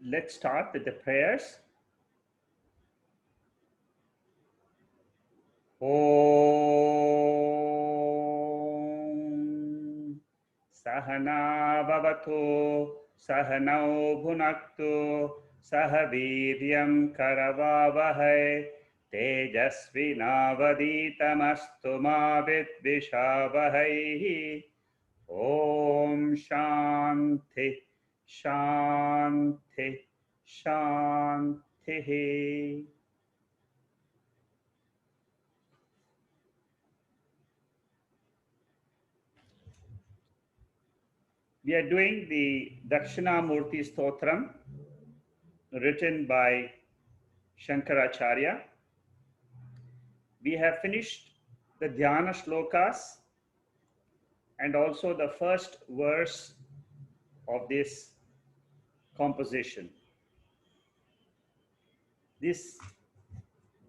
let's start with the prayers. Om Sahana Bhavatu Sahanau Bhunaktu Sahaviryam Karavavahai Tejasvinavaditamastu ma vidvishavahai. Om Shanti Shanti Shanti. We are doing the Dakshinamurthy Stotram written by Shankaracharya. We have finished the Dhyana Shlokas and also the first verse of this composition. This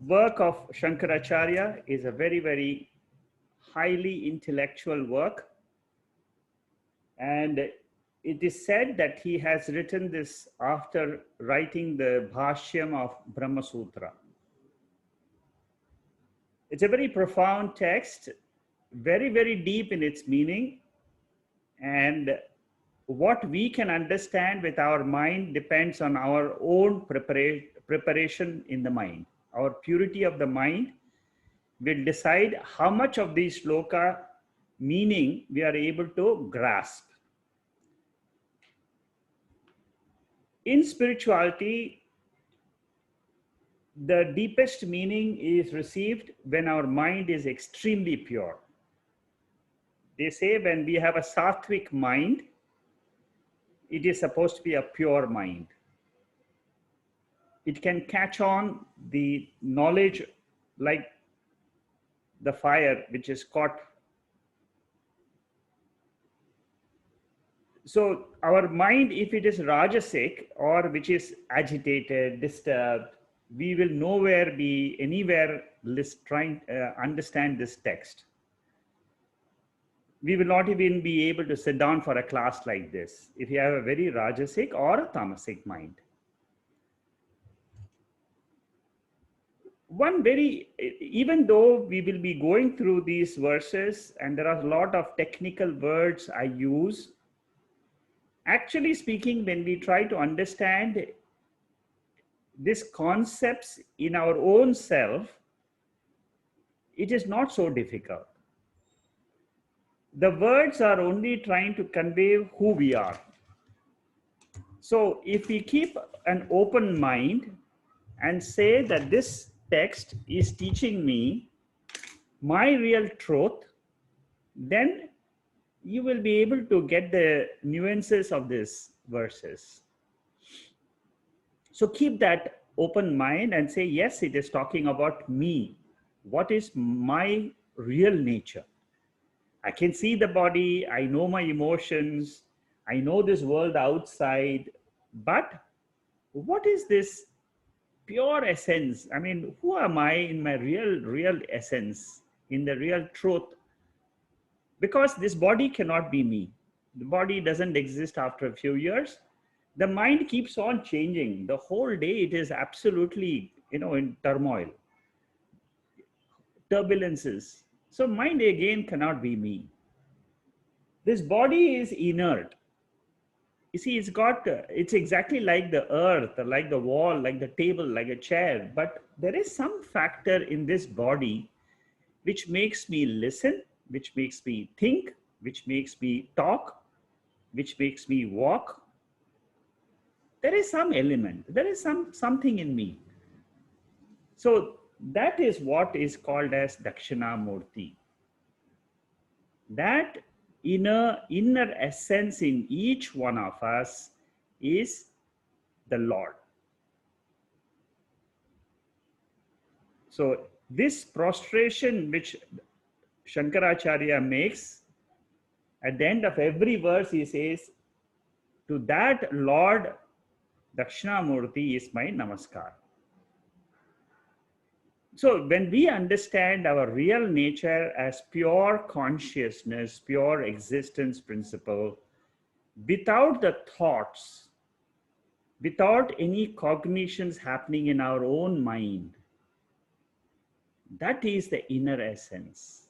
work of Shankaracharya is a very, very highly intellectual work. And it is said that he has written this after writing the Bhashyam of Brahma Sutra. It's a very profound text, very, very deep in its meaning. And what we can understand with our mind depends on our own preparation in the mind. Our purity of the mind will decide how much of the shloka meaning we are able to grasp. In spirituality, the deepest meaning is received when our mind is extremely pure. They say when we have a sattvic mind, it is supposed to be a pure mind. It can catch on the knowledge like the fire which is caught. So our mind, if it is rajasic or which is agitated, disturbed, we will nowhere be anywhere trying to understand this text. We will not even be able to sit down for a class like this if you have a very rajasic or a tamasic mind. Even though we will be going through these verses and there are a lot of technical words I use, actually speaking, when we try to understand these concepts in our own self, it is not so difficult. The words are only trying to convey who we are. So if we keep an open mind and say that this text is teaching me my real truth, then you will be able to get the nuances of these verses. So keep that open mind and say, yes, it is talking about me. What is my real nature? I can see the body, I know my emotions, I know this world outside, but what is this pure essence? I mean, who am I in my real essence, in the real truth? Because this body cannot be me. The body doesn't exist after a few years. The mind keeps on changing. The whole day it is absolutely, in turmoil, turbulences. So mind again cannot be me. This body is inert. You see, it's exactly like the earth, like the wall, like the table, like a chair. But there is some factor in this body which makes me listen, which makes me think, which makes me talk, which makes me walk. There is some element, there is something in me. So that is what is called as Dakshinamurthy. That inner essence in each one of us is the Lord. So this prostration which Shankaracharya makes, at the end of every verse he says, to that Lord Dakshinamurthy is my namaskar. So when we understand our real nature as pure consciousness, pure existence principle, without the thoughts, without any cognitions happening in our own mind. That is the inner essence.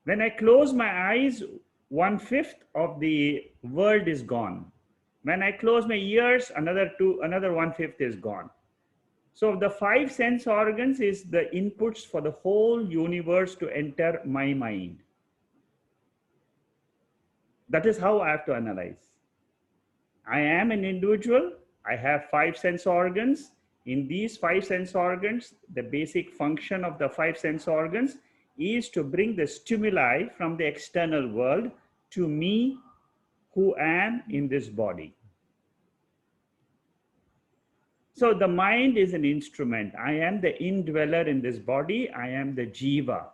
When I close my eyes, 1/5 of the world is gone. When I close my ears, another 1/5 is gone. So the five sense organs is the inputs for the whole universe to enter my mind. That is how I have to analyze. I am an individual. I have five sense organs. In these five sense organs, the basic function of the five sense organs is to bring the stimuli from the external world to me, who am in this body. So the mind is an instrument. I am the indweller in this body. I am the jiva.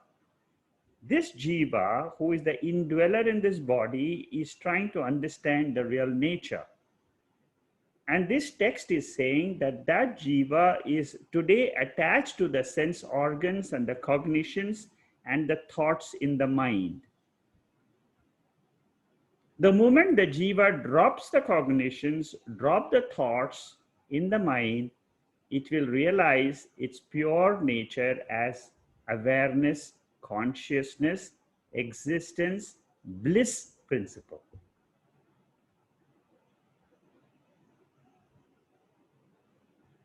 This jiva, who is the indweller in this body, is trying to understand the real nature. And this text is saying that that jiva is today attached to the sense organs and the cognitions and the thoughts in the mind. The moment the jiva drops the cognitions, drop the thoughts in the mind, it will realize its pure nature as awareness, consciousness, existence, bliss principle.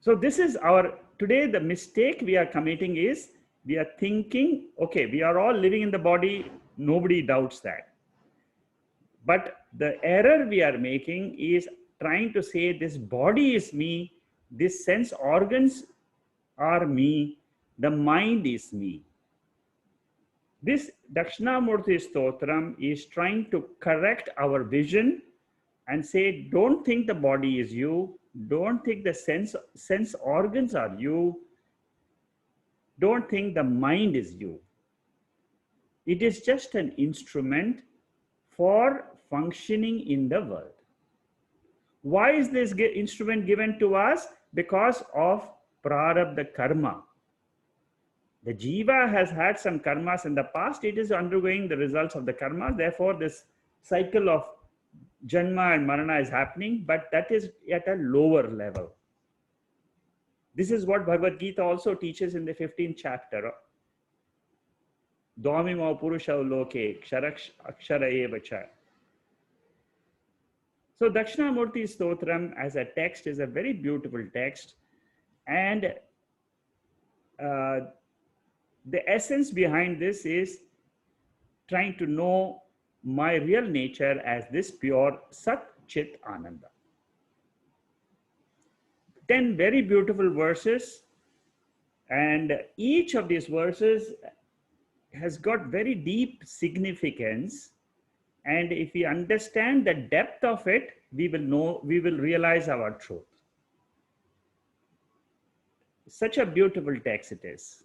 So this is today the mistake we are committing is we are thinking, okay, we are all living in the body, nobody doubts that. But the error we are making is trying to say this body is me, this sense organs are me, the mind is me. This Dakshinamurthy Stotram is trying to correct our vision and say, don't think the body is you, don't think the sense organs are you, don't think the mind is you. It is just an instrument for functioning in the world. Why is this instrument given to us? Because of prarabdha karma. The jiva has had some karmas in the past. It is undergoing the results of the karma. Therefore, this cycle of Janma and Marana is happening, but that is at a lower level. This is what Bhagavad Gita also teaches in the 15th chapter. Dvamimo purushau loke akshara eva cha. So Dakshinamurthy Stotram as a text is a very beautiful text, and the essence behind this is trying to know my real nature as this pure Sat Chit Ananda. 10 very beautiful verses, and each of these verses has got very deep significance. And if we understand the depth of it, we will realize our truth. Such a beautiful text it is.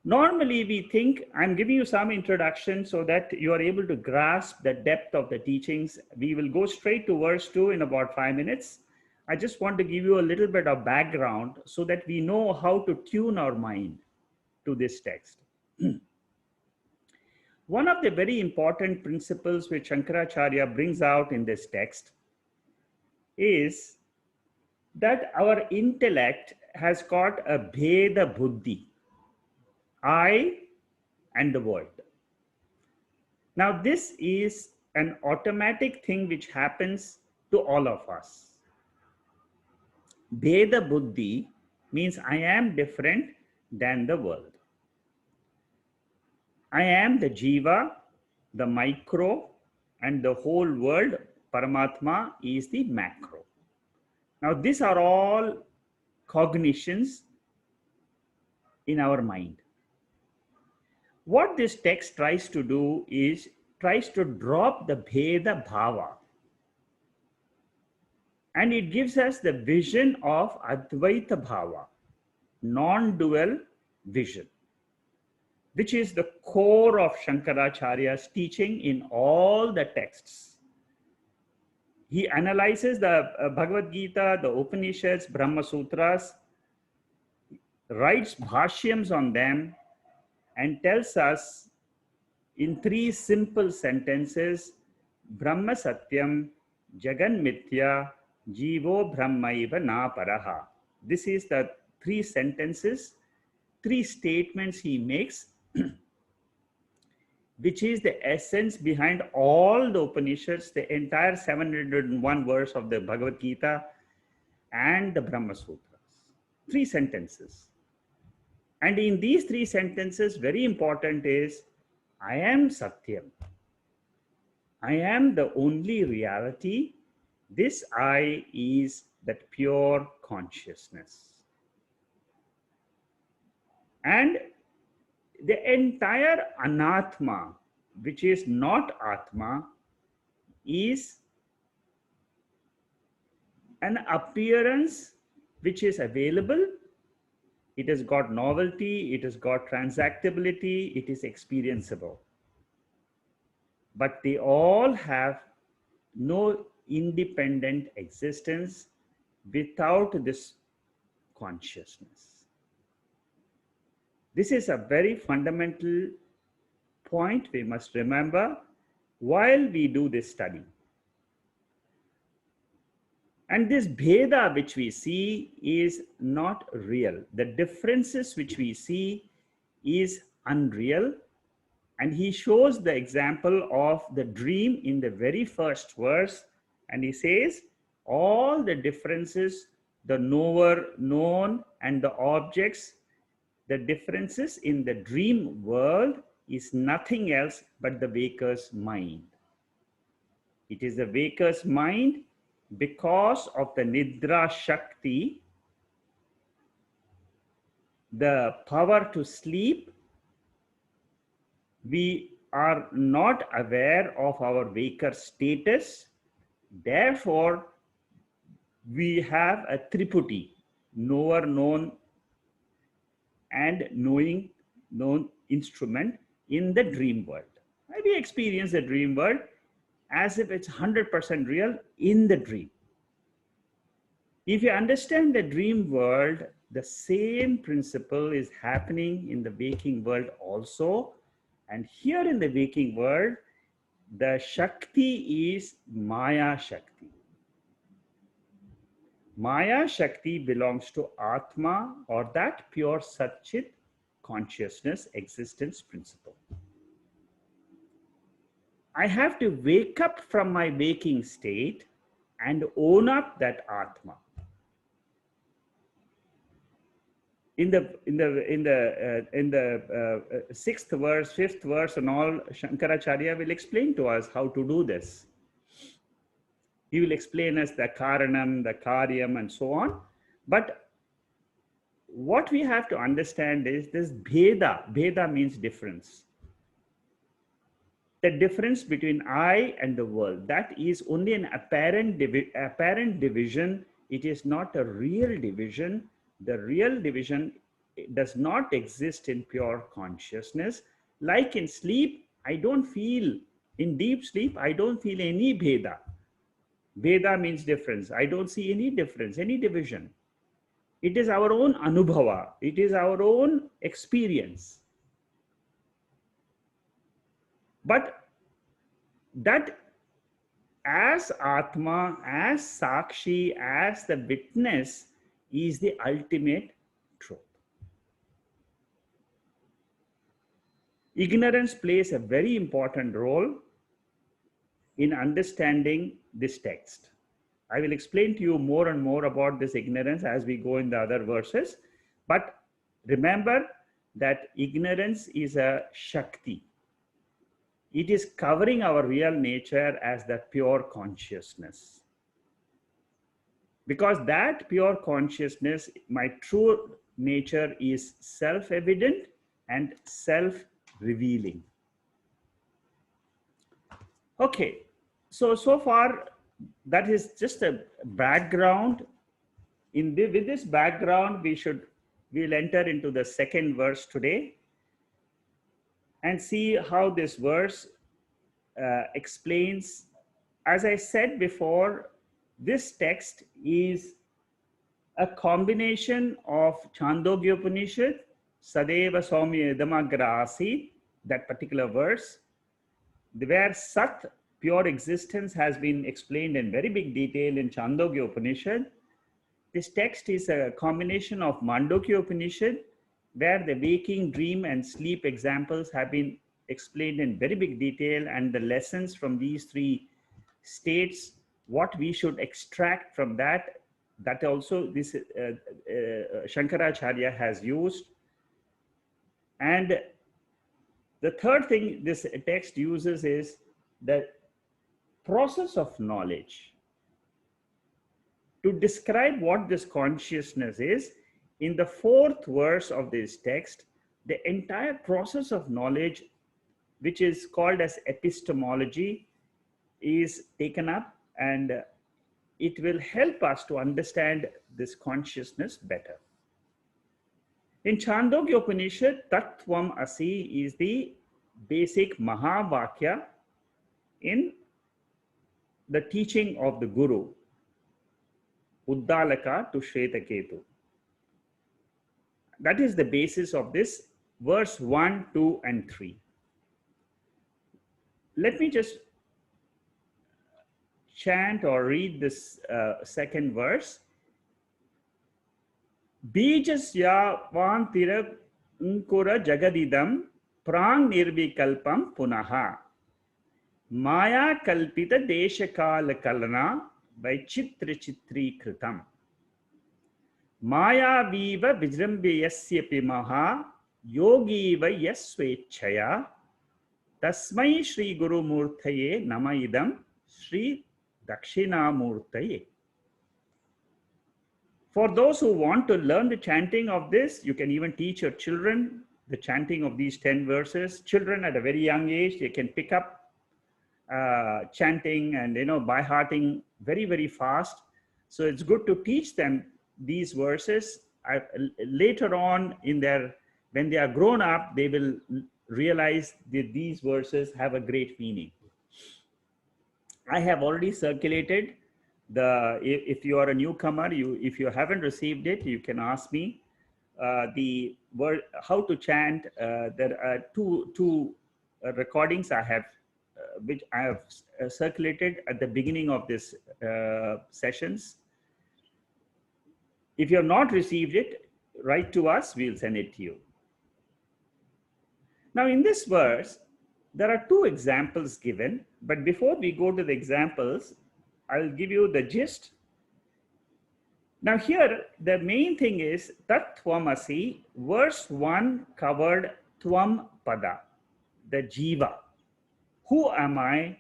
Normally we think, I'm giving you some introduction so that you are able to grasp the depth of the teachings. We will go straight to verse 2 in about 5 minutes. I just want to give you a little bit of background so that we know how to tune our mind to this text. One of the very important principles which Shankaracharya brings out in this text is that our intellect has got a bheda buddhi, I and the world. Now this is an automatic thing which happens to all of us. Bheda buddhi means I am different than the world. I am the jiva, the micro, and the whole world, Paramatma, is the macro. Now these are all cognitions in our mind. What this text tries to do is tries to drop the bheda bhava, and it gives us the vision of Advaita bhava, non-dual vision, which is the core of Shankaracharya's teaching in all the texts. He analyzes the Bhagavad Gita, the Upanishads, Brahma Sutras, writes bhashyams on them, and tells us in 3 simple sentences, Brahma Satyam, Jagan Mithya, Jivo Brahmaiva Na Paraha. This is the three sentences, three statements he makes, which is the essence behind all the Upanishads, the entire 701 verse of the Bhagavad Gita and the Brahma Sutras. Three sentences. And in these three sentences, very important is, I am Satyam. I am the only reality. This I is that pure consciousness. And the entire Anatma, which is not Atma, is an appearance which is available. It has got novelty, it has got transactability, it is experienceable. But they all have no independent existence without this consciousness. This is a very fundamental point we must remember while we do this study. And this bheda which we see is not real. The differences which we see is unreal. And he shows the example of the dream in the very first verse. And he says, all the differences, the knower, known, and the objects, the differences in the dream world is nothing else but the waker's mind. It is the waker's mind because of the Nidra Shakti, the power to sleep. We are not aware of our waker status. Therefore, we have a triputi, knower, known, and knowing, known instrument in the dream world. We experience the dream world as if it's 100% real in the dream. If you understand the dream world, the same principle is happening in the waking world also. And here in the waking world, the Shakti is Maya Shakti. Maya Shakti belongs to Atma, or that pure Satchit consciousness existence principle. I have to wake up from my waking state and own up that Atma. In the sixth verse, fifth verse, and all, Shankaracharya will explain to us how to do this. He will explain us the Karanam, the Karyam, and so on. But what we have to understand is this Bheda. Bheda means difference. The difference between I and the world, that is only an apparent division. It is not a real division. The real division does not exist in pure consciousness. Like in sleep, I don't feel, in deep sleep, I don't feel any Bheda. Bheda means difference. I don't see any difference, any division. It is our own anubhava. It is our own experience. But that as Atma, as Sakshi, as the witness is the ultimate truth. Ignorance plays a very important role in understanding this text. I will explain to you more and more about this ignorance as we go in the other verses. But remember that ignorance is a Shakti. It is covering our real nature as the pure consciousness. Because that pure consciousness, my true nature is self-evident and self-revealing. Okay, so far that is just a background. With this background, we'll enter into the second verse today and see how this verse explains. As I said before, this text is a combination of Chandogya Upanishad, Sadeva Saumya Idamagra Asit, that particular verse, where Sat pure existence has been explained in very big detail in Chandogya Upanishad. This text is a combination of Mandukya Upanishad, where the waking, dream, and sleep examples have been explained in very big detail, and the lessons from these three states, what we should extract from that, that also this Shankaracharya has used. And the third thing this text uses is the process of knowledge. To describe what this consciousness is, in the fourth verse of this text, the entire process of knowledge, which is called as epistemology, is taken up, and it will help us to understand this consciousness better. In Chandogya Upanishad, Tattvam Asi is the basic Mahavakya in the teaching of the Guru, Uddalaka to Shvetaketu. That is the basis of this verse 1, 2, and 3. Let me just chant or read this second verse. Bijasya vantira unkura jagadidam prang nirvikalpam punaha maya kalpita deshakala kalana by chitra chitri kritam maya viva vijrambhyasya pimaha yogi va yasvechaya tasmai Shri Guru Murthaye namaidam Shri Dakshinamurthaye. For those who want to learn the chanting of this, you can even teach your children the chanting of these 10 verses. Children at a very young age, they can pick up chanting and by hearting very, very fast. So it's good to teach them these verses. Later on when they are grown up, they will realize that these verses have a great meaning. I have already circulated if you are a newcomer, if you haven't received it, you can ask me the word how to chant. There are two recordings I have which I have circulated at the beginning of this sessions. If you have not received it, write to us, we'll send it to you. Now in this verse, there are two examples given, but before we go to the examples, I'll give you the gist. Now here, the main thing is Tat Tvamasi, verse 1 covered Tvam Pada, the Jiva. Who am I?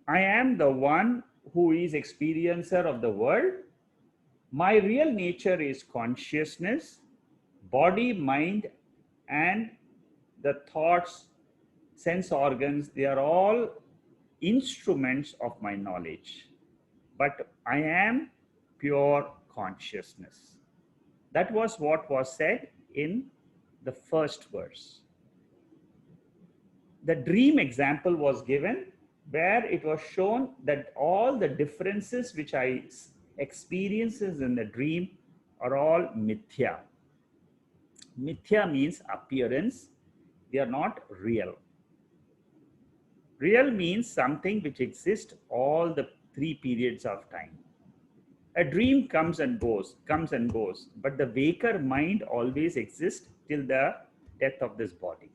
I am the one who is experiencer of the world. My real nature is consciousness, body, mind, and the thoughts, sense organs, they are all instruments of my knowledge. But I am pure consciousness. That was what was said in the first verse. The dream example was given where it was shown that all the differences which I experiences in the dream are all mithya. Mithya means appearance. They are not real. Real means something which exists all the 3 periods of time. A dream comes and goes, but the waker mind always exists till the death of this body.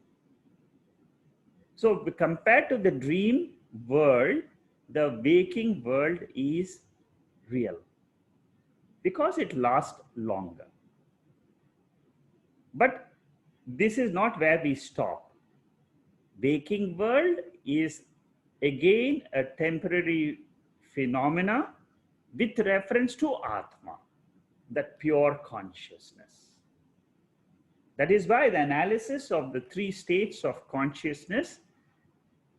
So compared to the dream world, the waking world is real because it lasts longer. But this is not where we stop. Waking world is again a temporary phenomena with reference to Atma, that pure consciousness. That is why the analysis of the 3 states of consciousness,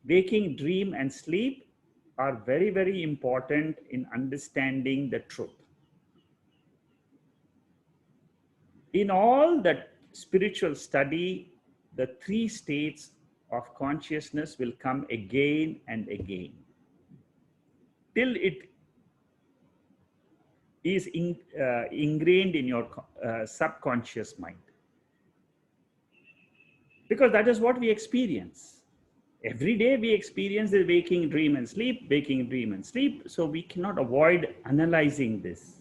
waking, dream, and sleep, are very, very important in understanding the truth. In all that spiritual study, the 3 states of consciousness will come again and again till it is ingrained in your subconscious mind, because that is what we experience. Every day we experience the waking dream and sleep, waking dream and sleep. So we cannot avoid analyzing this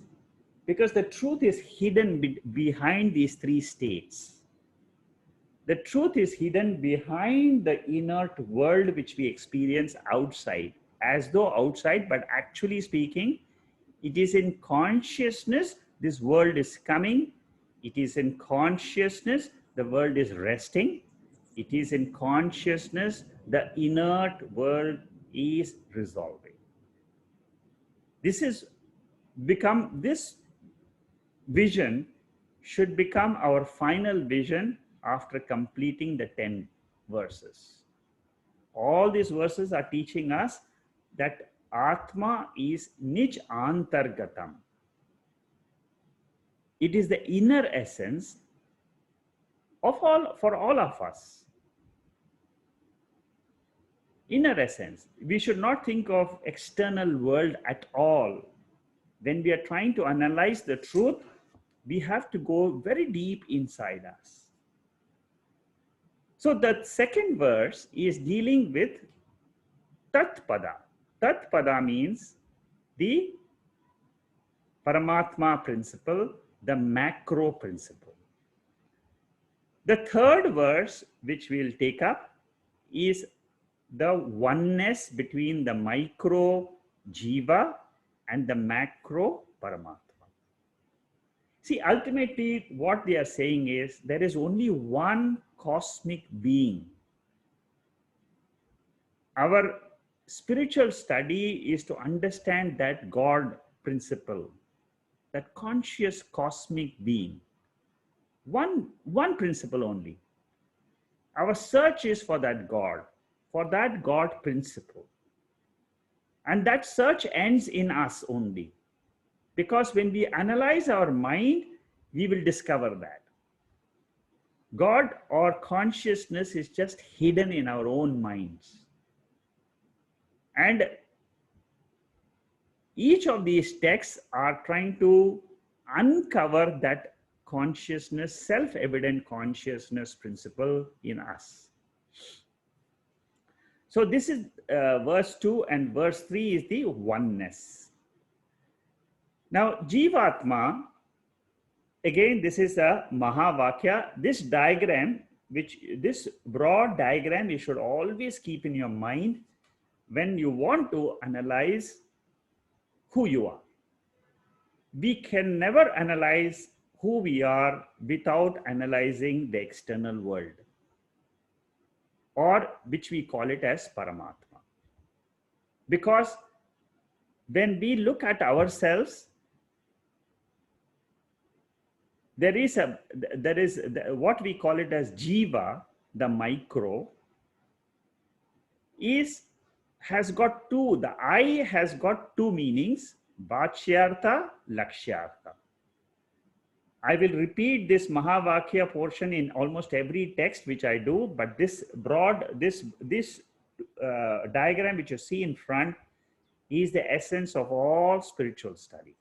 because the truth is hidden behind these three states. The truth is hidden behind the inert world which we experience outside, as though outside, but actually speaking, it is in consciousness this world is coming. It is in consciousness the world is resting. It is in consciousness the inert world is resolving. This is become this vision should become our final vision after completing the 10 verses. All these verses are teaching us that Atma is Nij Antargatam. It is the inner essence of all, for all of us. Inner essence. We should not think of external world at all. When we are trying to analyze the truth, we have to go very deep inside us. So the second verse is dealing with Tatpada. Tatpada means the Paramatma principle, the macro principle. The third verse, which we'll take up, is the oneness between the micro jiva and the macro Paramatma. See, ultimately, what they are saying is there is only one cosmic being. Our spiritual study is to understand that God principle, that conscious cosmic being. One principle only. Our search is for that God principle. And that search ends in us only. Because when we analyze our mind, we will discover that God or consciousness is just hidden in our own minds. And each of these texts are trying to uncover that consciousness, self-evident consciousness principle in us. So this is verse 2 and verse 3 is the oneness. Now, Jivatma, again, this is a Mahavakya. This diagram, this broad diagram, you should always keep in your mind when you want to analyze who you are. We can never analyze who we are without analyzing the external world, or which we call it as Paramatma. Because when we look at ourselves, there is what we call it as jiva, the micro, has got two. The I has got two meanings: Bachyartha, Lakshyartha. I will repeat this Mahavakya portion in almost every text which I do, but this diagram which you see in front is the essence of all spiritual study.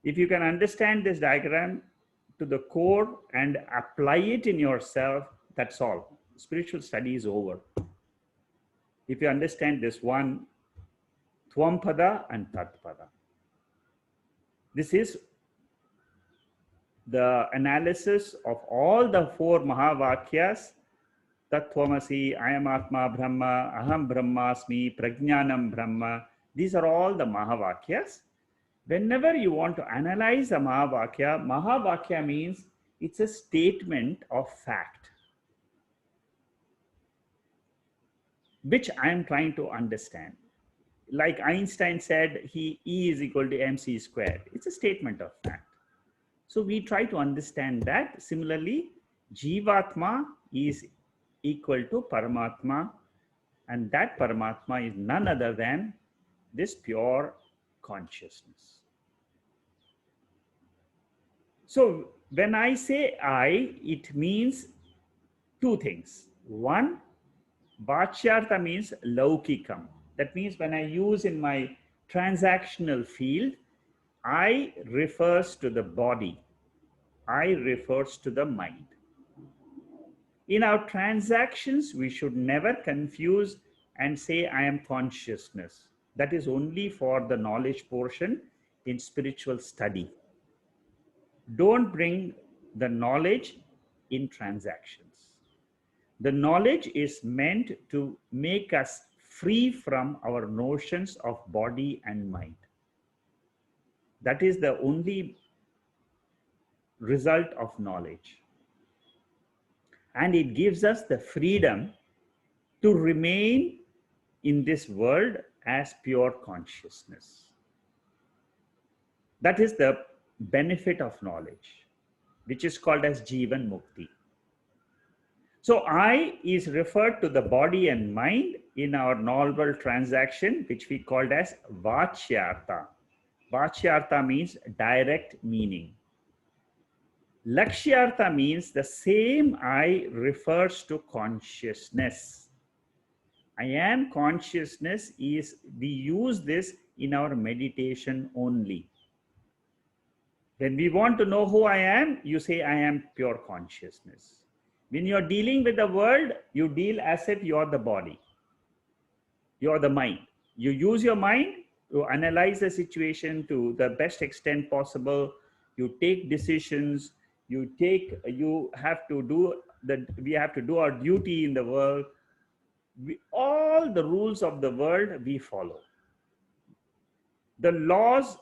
If you can understand this diagram to the core and apply it in yourself, that's all. Spiritual study is over. If you understand this one, Tvampada and Tatpada. This is the analysis of all the four Mahavakyas: Tattvamasi, I am Atma Brahma, Aham Brahmasmi, Prajnanam Brahma. These are all the Mahavakyas. Whenever you want to analyze a Mahavakya, Mahavakya means it's a statement of fact, which I am trying to understand. Like Einstein said, E is equal to mc squared. It's a statement of fact. So we try to understand that. Similarly, Jivatma is equal to Paramatma, and that Paramatma is none other than this pure consciousness. So when I say I, it means two things. One, Bachyartha means Laukikam. That means when I use in my transactional field, I refers to the body. I refers to the mind. In our transactions, we should never confuse and say, I am consciousness. That is only for the knowledge portion in spiritual study. Don't bring the knowledge in transactions. The knowledge is meant to make us free from our notions of body and mind. That is the only result of knowledge. And it gives us the freedom to remain in this world as pure consciousness. That is the benefit of knowledge, which is called as Jivan Mukti. So I is referred to the body and mind in our novel transaction, which we called as Vachyartha. Vachyartha means direct meaning. Lakshyartha means the same I refers to consciousness. I am consciousness is, we use this in our meditation only. When we want to know who I am, you say I am pure consciousness. When you're dealing with the world, you deal as if you're the body. You're the mind. You use your mind to analyze the situation to the best extent possible. You take decisions. We have to do our duty in the world. All the rules of the world we follow. The laws,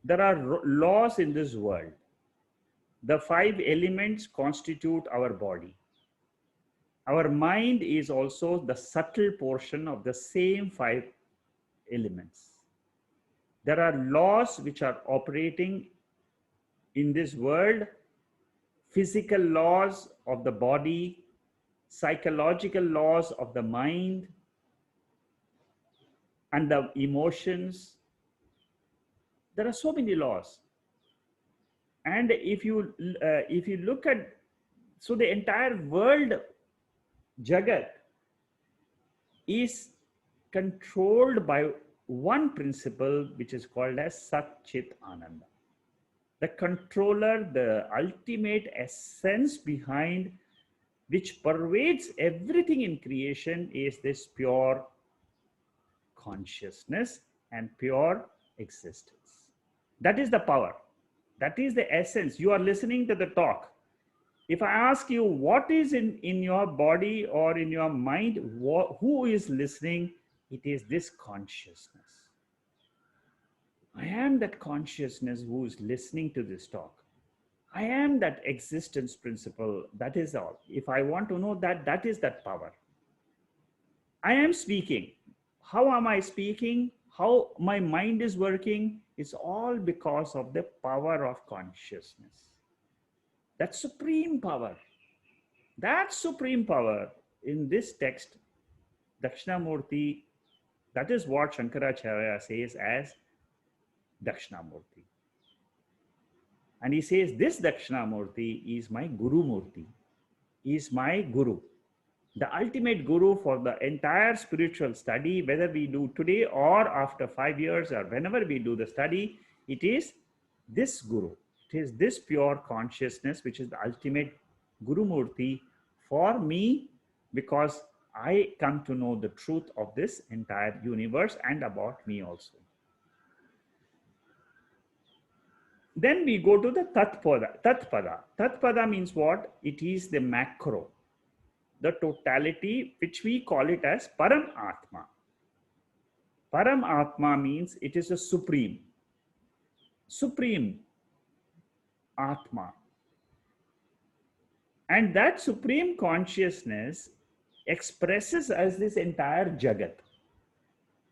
there are laws in this world. The 5 elements constitute our body. Our mind is also the subtle portion of the same 5 elements. There are laws which are operating in this world, physical laws of the body, psychological laws of the mind, and the emotions. There are so many laws. And if you look at, so the entire world, Jagat, is controlled by one principle, which is called as Sat Chit Ananda. The controller, the ultimate essence behind which pervades everything in creation is this pure consciousness and pure existence. That is the power. That is the essence. You are listening to the talk. If I ask you what is in your body or in your mind, who is listening? It is this consciousness. I am that consciousness who is listening to this talk. I am that existence principle. That is all. If I want to know that, that is that power. I am speaking. How am I speaking? How my mind is working? It's all because of the power of consciousness. That supreme power. That supreme power in this text, Dakshinamurthy, that is what Shankaracharya says as Dakshinamurthy. And he says, this Dakshinamurthy is my Guru Murti, is my Guru. The ultimate Guru for the entire spiritual study, whether we do today or after 5 years or whenever we do the study, it is this Guru. It is this pure consciousness, which is the ultimate Guru Murti for me, because I come to know the truth of this entire universe and about me also. Then we go to the Tatpada. Tatpada means what? It is the macro, the totality, which we call it as Param Atma. Param Atma means it is a supreme Atma. And that supreme consciousness expresses as this entire Jagat,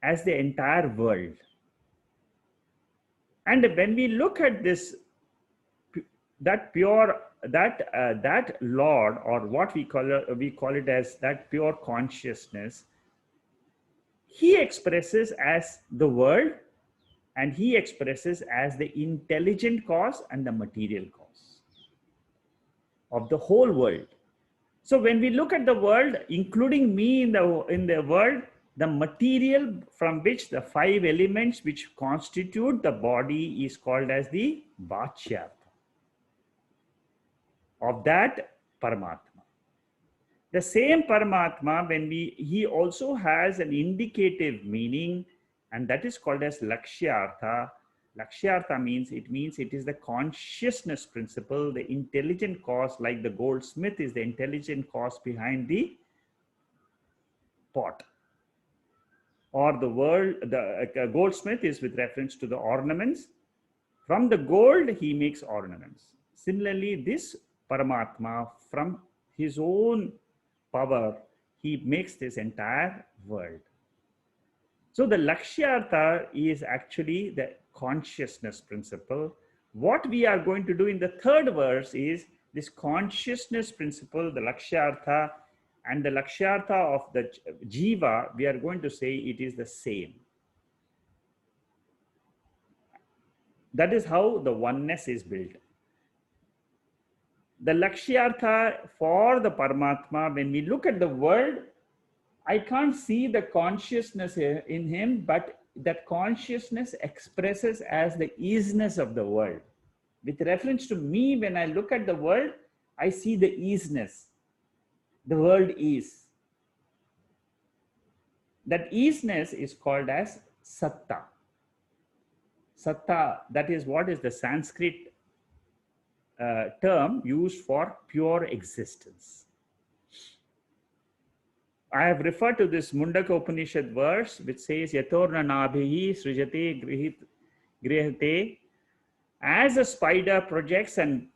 as the entire world. And when we look at this, that pure, that Lord, or what we call it as that pure consciousness, he expresses as the world, and he expresses as the intelligent cause and the material cause of the whole world. So when we look at the world, including me in the world, the material from which the 5 elements which constitute the body is called as the Vachyartha of that Paramatma. The same Paramatma, he also has an indicative meaning, and that is called as Lakshyartha. Lakshyartha means it is the consciousness principle, the intelligent cause, like the goldsmith is the intelligent cause behind the pot. Or the world, the goldsmith is with reference to the ornaments. From the gold, he makes ornaments. Similarly, this Paramatma, from his own power, he makes this entire world. So the Lakshyartha is actually the consciousness principle. What we are going to do in the third verse is this consciousness principle, the Lakshyartha, and the Lakshyartha of the Jiva, we are going to say it is the same. That is how the oneness is built. The Lakshyartha for the Paramatma, when we look at the world, I can't see the consciousness in him, but that consciousness expresses as the easiness of the world. With reference to me, when I look at the world, I see the easiness. The world is. That easiness is called as Satta. Satta, that is what is the Sanskrit term used for pure existence. I have referred to this Mundaka Upanishad verse which says Yatorna Nabhihi Srijate Grihate. As a spider projects and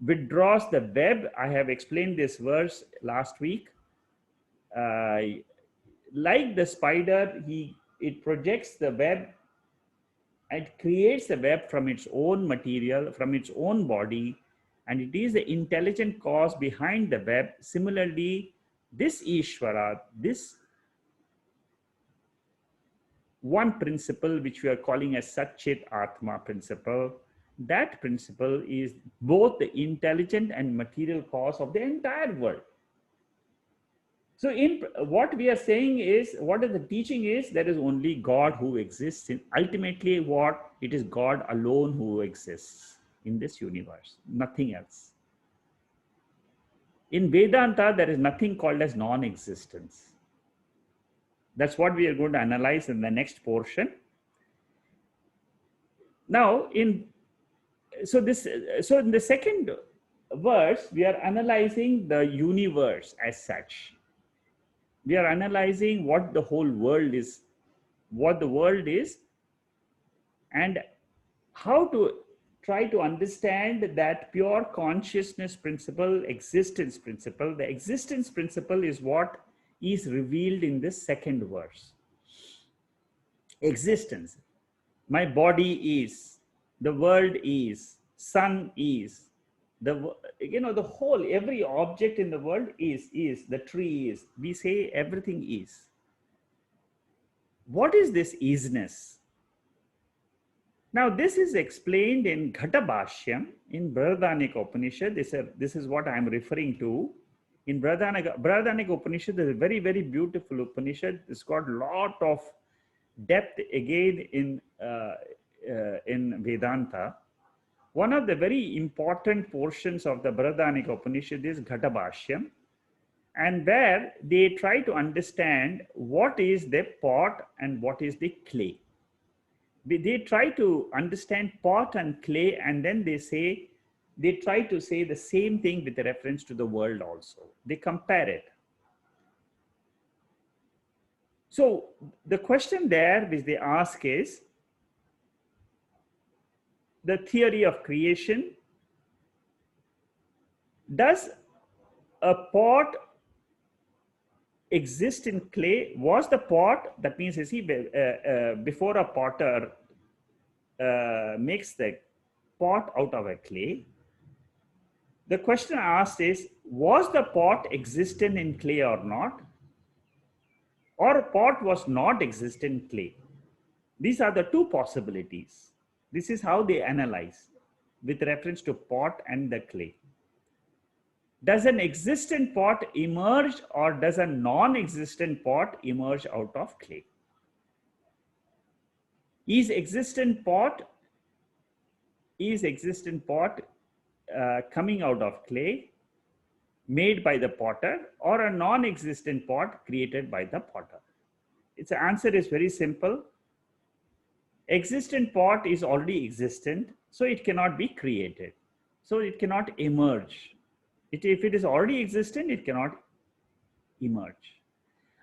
withdraws the web, I have explained this verse last week. Like the spider, it projects the web and creates the web from its own material, from its own body, and it is the intelligent cause behind the web. Similarly, this Ishvara, this one principle which we are calling as Satchit Atma principle, that principle is both the intelligent and material cause of the entire world. So in what we are saying is, what is the teaching is, there is only God who exists. Ultimately, what it is God alone who exists in this universe, nothing else. In Vedanta, there is nothing called as non-existence. That's what we are going to analyze in the next portion. Now, in the second verse, we are analyzing the universe as such. We are analyzing what the whole world is, what the world is, and how to try to understand that pure consciousness principle, existence principle. The existence principle is what is revealed in this second verse. Existence. My body is, the world is, sun is, the whole, every object in the world is, the tree is, we say everything is. What is this isness? Now this is explained in Ghatabhashyam in Brihadaranyaka Upanishad. This is what I am referring to. In Brihadaranyaka Upanishad, there is a very, very beautiful Upanishad. It's got a lot of depth again in Vedanta. One of the very important portions of the Brihadaranyaka Upanishad is Ghatabhashyam, and where they try to understand what is the pot and what is the clay. They try to understand pot and clay, and then they try to say the same thing with reference to the world also. They compare it. So the question there which they ask is, the theory of creation, does a pot exist in clay? Was the pot, that means you see, before a potter makes the pot out of a clay, the question asked is, was the pot existent in clay or not? Or a pot was not existent in clay? These are the two possibilities. This is how they analyze with reference to pot and the clay. Does an existent pot emerge, or does a non-existent pot emerge out of clay? Is existent pot coming out of clay, made by the potter or a non-existent pot created by the potter? Its answer is very simple. Existent pot is already existent, so it cannot be created. So it cannot emerge. If it is already existent, it cannot emerge.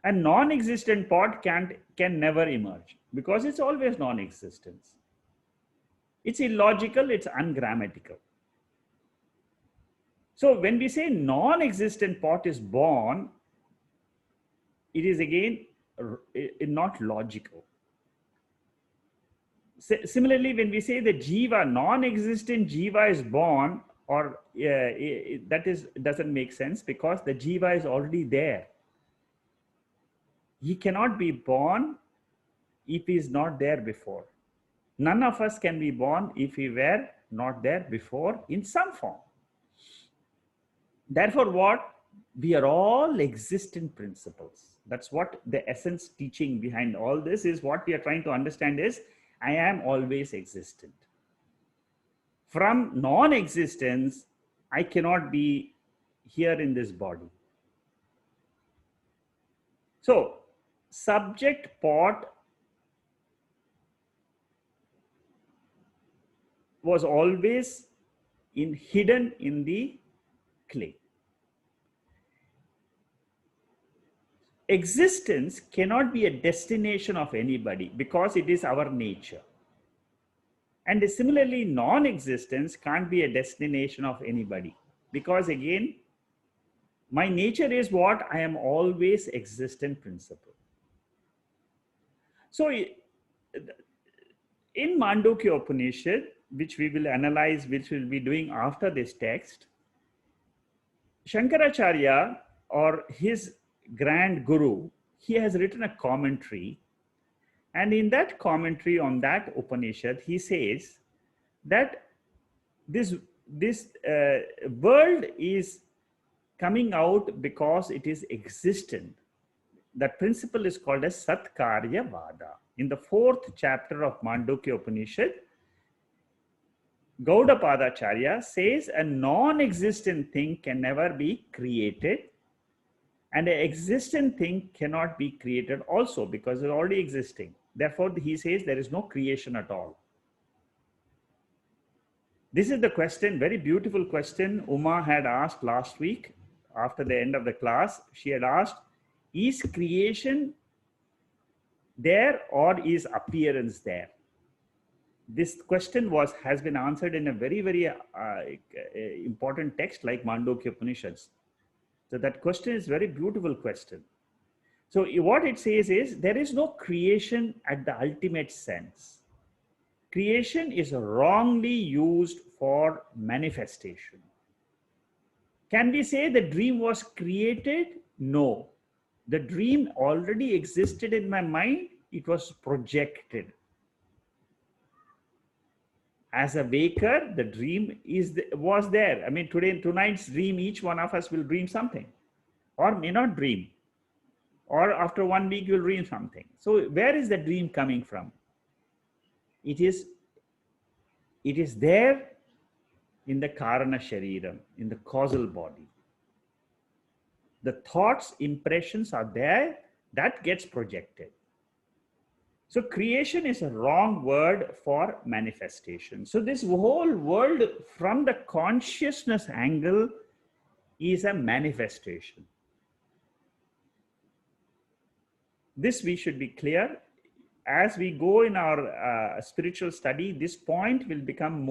A non-existent pot can never emerge because it's always non-existence. It's illogical, it's ungrammatical. So when we say non-existent pot is born, it is again not logical. Similarly, when we say the jiva, non-existent jiva is born, or doesn't make sense because the jiva is already there. He cannot be born if he is not there before. None of us can be born if we were not there before in some form. Therefore, what? We are all existent principles. That's what the essence teaching behind all this is. What we are trying to understand is, I am always existent. From non-existence, I cannot be here in this body. So, subject pot was always hidden in the clay. Existence cannot be a destination of anybody because it is our nature. And similarly, non-existence can't be a destination of anybody because again, my nature is what? I am always existent principle. So in Mandukya Upanishad, which we will analyze, which we'll be doing after this text, Shankaracharya, or his grand guru, he has written a commentary, and in that commentary on that Upanishad, he says that this world is coming out because it is existent. That principle is called as Satkarya Vada. In the 4th chapter of Mandukya Upanishad, Gaudapadacharya says a non-existent thing can never be created, and an existent thing cannot be created also because it's already existing. Therefore, he says there is no creation at all. This is the question, very beautiful question Uma had asked last week after the end of the class. She had asked, is creation there or is appearance there? This question has been answered in a very, very important text like Mandukya Upanishads. So that question is a very beautiful question. So what it says is, there is no creation at the ultimate sense. Creation is wrongly used for manifestation. Can we say the dream was created? No. The dream already existed in my mind. It was projected. As a waker, the dream was there. I mean, tonight's dream, each one of us will dream something or may not dream. Or after 1 week, you'll dream something. So where is the dream coming from? It is there in the Karana Shariram, in the causal body. The thoughts, impressions are there, that gets projected. So creation is a wrong word for manifestation. So this whole world from the consciousness angle is a manifestation. This we should be clear. As we go in our spiritual study, this point will become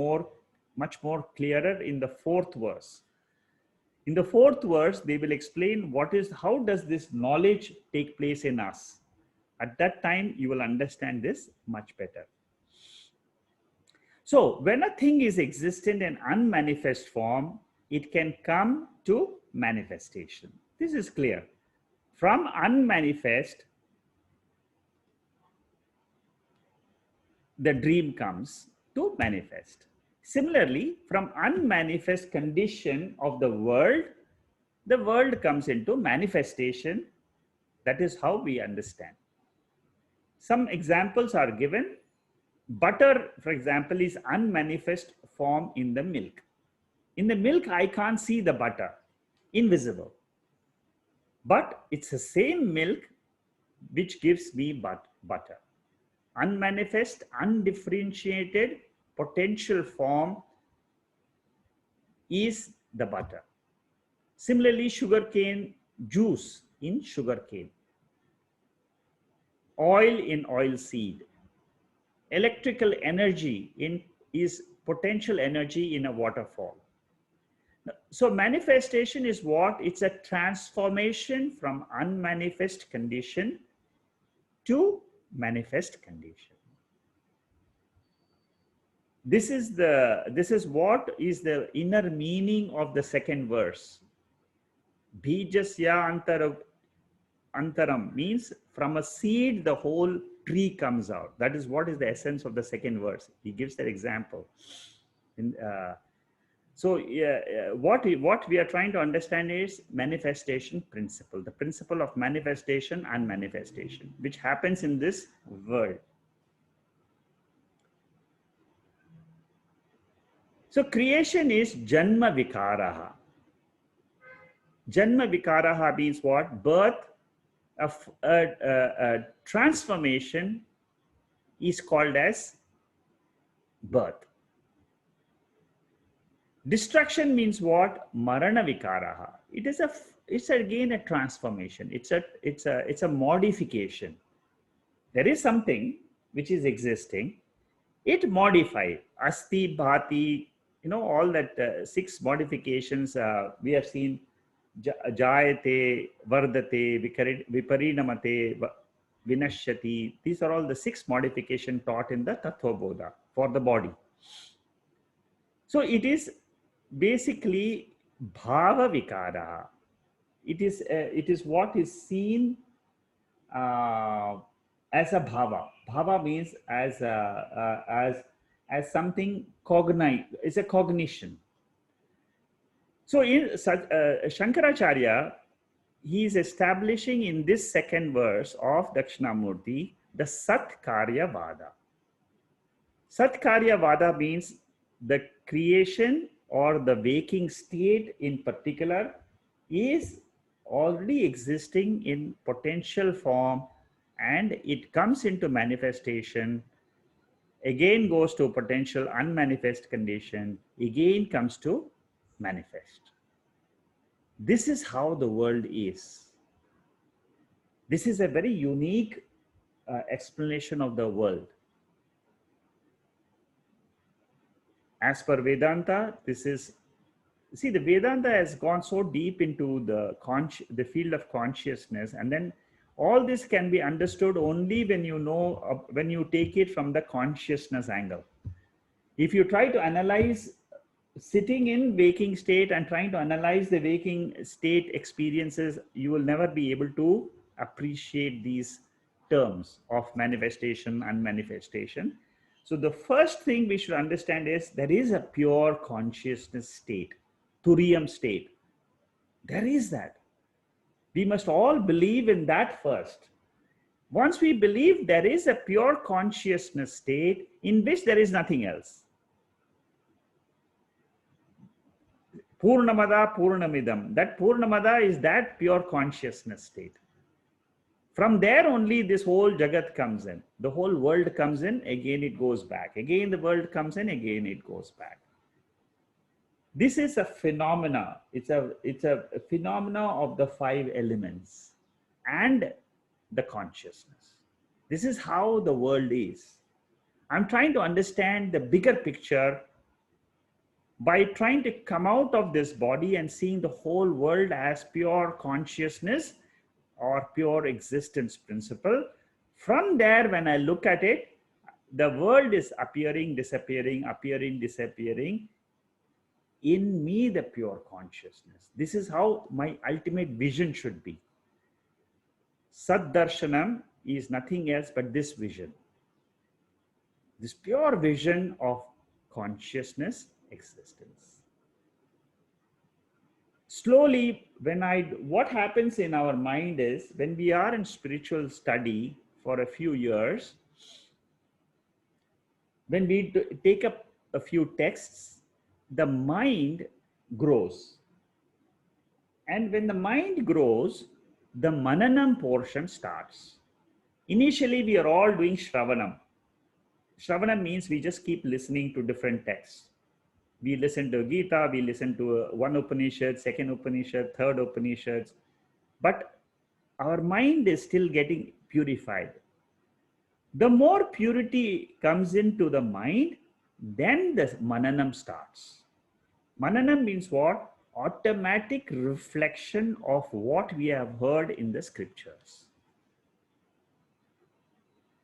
much more clearer in the 4th verse. In the 4th verse, they will explain how does this knowledge take place in us. At that time, you will understand this much better. So when a thing is existent in unmanifest form, it can come to manifestation. This is clear. From unmanifest, the dream comes to manifest. Similarly, from unmanifest condition of the world comes into manifestation. That is how we understand. Some examples are given. Butter, for example, is unmanifest form in the milk. In the milk, I can't see the butter. invisible. But it's the same milk which gives me butter. Unmanifest, undifferentiated potential form is the butter. Similarly, sugarcane juice in sugarcane, oil in oil seed, electrical energy is potential energy in a waterfall. So manifestation is what? It's a transformation from unmanifest condition to manifest condition. This is what is the inner meaning of the second verse. Bijasya antaram means from a seed the whole tree comes out. That is what is the essence of the second verse. He gives that example. What we are trying to understand is manifestation principle, the principle of manifestation and manifestation, which happens in this world. So creation is janma vikaraha. Janma vikaraha means what? Birth, a transformation is called as birth. Destruction means what? Marana vikaraha. It's again a transformation. It's a modification. There is something which is existing. It modified. Asti, bhati, all that 6 modifications we have seen. Jayate, vardate, viparinamate, vinashyati. These are all the 6 modifications taught in the Tattva Bodha for the body. So it is basically bhava vikara. It is what is seen as a bhava. Bhava means as something cognized. It's a cognition. So in Shankaracharya, he is establishing in this second verse of Dakshinamurthy the Satkarya Vada. Satkarya Vada means the creation or the waking state in particular is already existing in potential form, and it comes into manifestation, again goes to potential unmanifest condition, again comes to manifest. This is how the world is. This is a very unique explanation of the world. As per Vedanta, the Vedanta has gone so deep into the field of consciousness, and then all this can be understood only when when you take it from the consciousness angle. If you try to analyze sitting in waking state and trying to analyze the waking state experiences, you will never be able to appreciate these terms of manifestation and manifestation. So the first thing we should understand is there is a pure consciousness state, Turiyam state. There is that. We must all believe in that first. Once we believe there is a pure consciousness state in which there is nothing else. Purnamada Purnamidam. That Purnamada is that pure consciousness state. From there only this whole Jagat comes in. The whole world comes in, again it goes back. Again the world comes in, again it goes back. This is a phenomena. It's a phenomena of the 5 elements and the consciousness. This is how the world is. I'm trying to understand the bigger picture by trying to come out of this body and seeing the whole world as pure consciousness or pure existence principle. From there, when I look at it, the world is appearing, disappearing, appearing, disappearing. In me, the pure consciousness. This is how my ultimate vision should be. Saddarshanam is nothing else but this vision. This pure vision of consciousness existence. Slowly, what happens in our mind is when we are in spiritual study for a few years, when we take up a few texts, the mind grows. And when the mind grows, the mananam portion starts. Initially, we are all doing Shravanam. Shravanam means we just keep listening to different texts. We listen to Gita, we listen to one Upanishad, second Upanishad, third Upanishads, but our mind is still getting purified. The more purity comes into the mind, then the mananam starts. Mananam means what? Automatic reflection of what we have heard in the scriptures.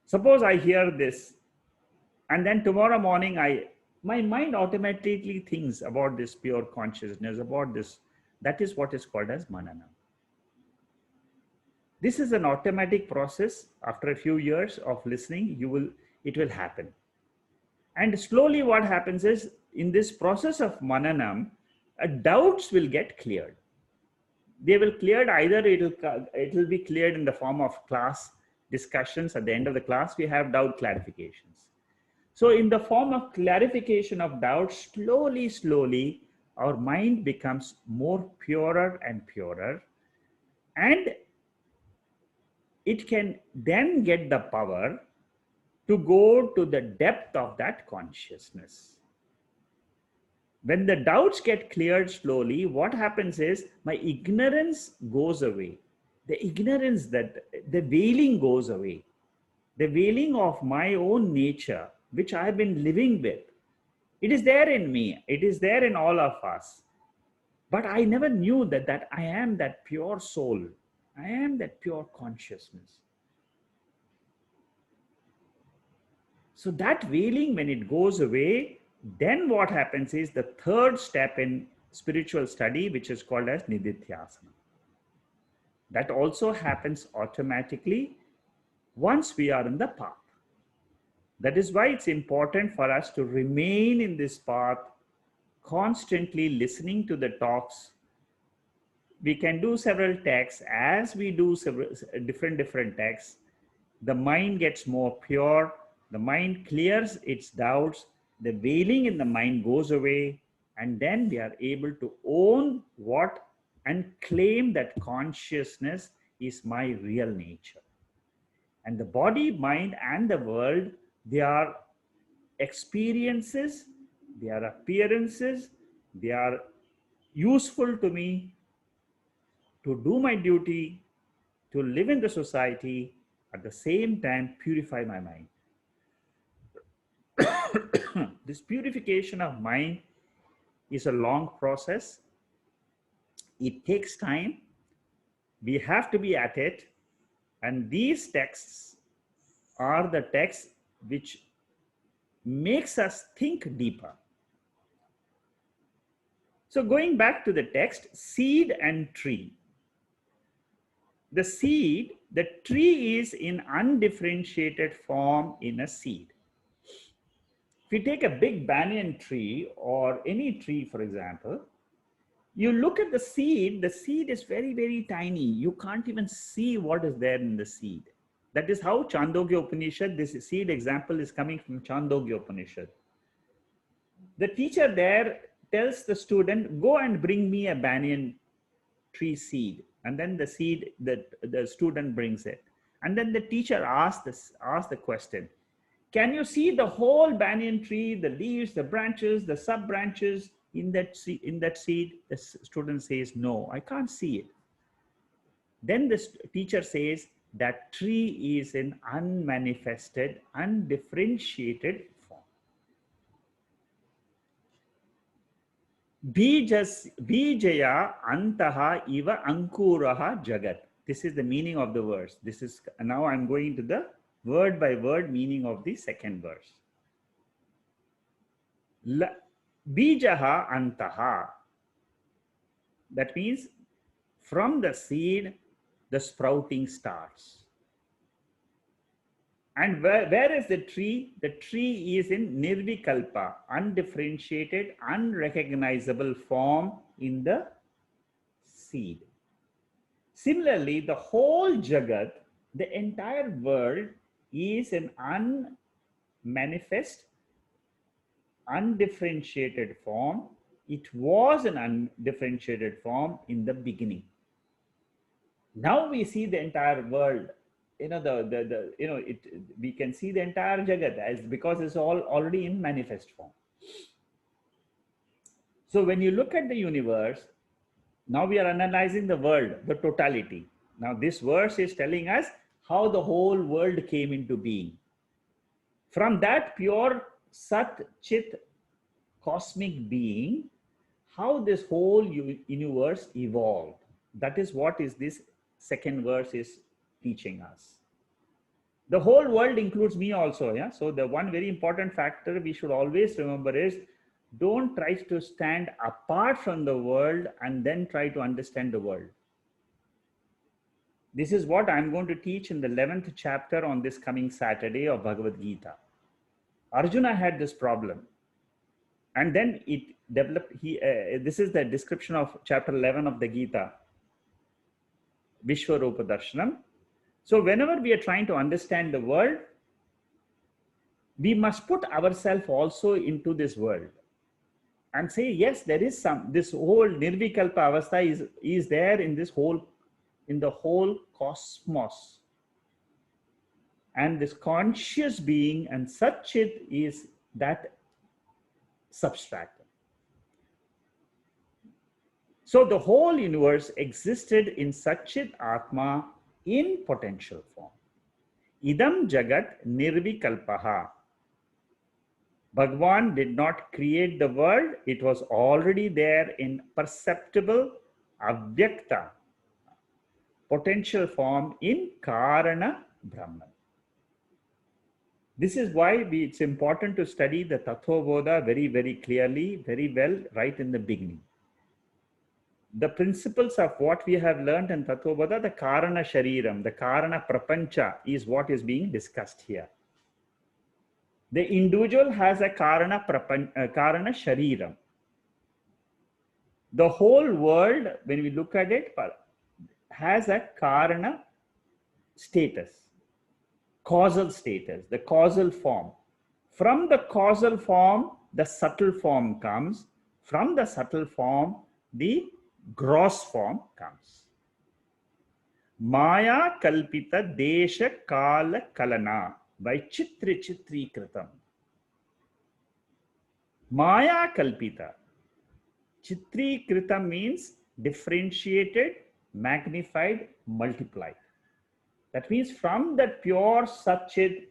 Suppose I hear this, and then tomorrow morning my mind automatically thinks about this pure consciousness, about this. That is what is called as mananam. This is an automatic process. After a few years of listening, it will happen. And slowly what happens is, in this process of mananam, doubts will get cleared. They will cleared, either it will be cleared in the form of class discussions. At the end of the class, we have doubt clarifications. So in the form of clarification of doubts, slowly, our mind becomes more purer and purer, and it can then get the power to go to the depth of that consciousness. When the doubts get cleared slowly, what happens is my ignorance goes away. The ignorance, that the veiling goes away. The veiling of my own nature, which I have been living with. It is there in me. It is there in all of us. But I never knew that I am that pure soul. I am that pure consciousness. So that veiling, when it goes away, then what happens is the third step in spiritual study, which is called as nididhyasana. That also happens automatically once we are in the path. That is why it's important for us to remain in this path, constantly listening to the talks. We can do several texts. As we do several different texts, the mind gets more pure, the mind clears its doubts, the veiling in the mind goes away, and then we are able to own what and claim that consciousness is my real nature. And the body, mind, and the world, they are experiences, they are appearances, they are useful to me to do my duty, to live in the society, at the same time purify my mind. This purification of mind is a long process. It takes time. We have to be at it. And these texts are the texts which makes us think deeper. So going back to the text, seed and tree. The seed, the tree is in undifferentiated form in a seed. If you take a big banyan tree or any tree, for example, you look at the seed is very tiny. You can't even see what is there in the seed. That is how Chandogya Upanishad, this seed example is coming from Chandogya Upanishad. The teacher there tells the student, go and bring me a banyan tree seed. And then the seed, the student brings it. And then the teacher asks the question, can you see the whole banyan tree, the leaves, the branches, the sub branches in that seed? The student says, no, I can't see it. Then the teacher says that tree is in unmanifested, undifferentiated form. Bijaya antaha iva ankuraha jagat. This is the meaning of the verse. Now I'm going to the word by word meaning of the second verse. Bijaha antaha. That means from the seed, the sprouting starts. And where is the tree? The tree is in nirvikalpa, undifferentiated, unrecognizable form in the seed. Similarly, the whole Jagat, the entire world, is an unmanifest, undifferentiated form It was an undifferentiated form in the beginning. Now we see the entire world. We can see the entire Jagat as because it's all already in manifest form. So when you look at the universe, now we are analyzing the world, the totality. Now this verse is telling us how the whole world came into being. From that pure Sat Chit cosmic being, how this whole universe evolved. That is what is this second verse is teaching us. The whole world includes me also. Yeah. So the one very important factor we should always remember is don't try to stand apart from the world and then try to understand the world. This is what I'm going to teach in the 11th chapter on this coming Saturday of Bhagavad Gita. Arjuna had this problem. And then it developed, this is the description of chapter 11 of the Gita, Vishwarupa Darshanam. So whenever we are trying to understand the world, we must put ourselves also into this world and say, yes, there is this whole Nirvikalpa Avastha is there in the whole cosmos. And this conscious being and Satchit is that substract. So the whole universe existed in Satchit Atma in potential form. Idam Jagat Nirvikalpaha. Bhagwan did not create the world. It was already there in perceptible, avyakta, potential form in Karana Brahman. This is why it's important to study the Tattvabodha very, very clearly, very well, right in the beginning. The principles of what we have learned in Tattvabodha, the Karana Shariram, the Karana Prapancha is what is being discussed here. The individual has a Karana Shariram. The whole world, when we look at it, has a Karana status, causal status, the causal form. From the causal form, the subtle form comes. From the subtle form, the gross form comes. Maya kalpita desha kala kalana by chitri kritam. Maya kalpita. Chitri kritam means differentiated, magnified, multiplied. That means from that pure Satchit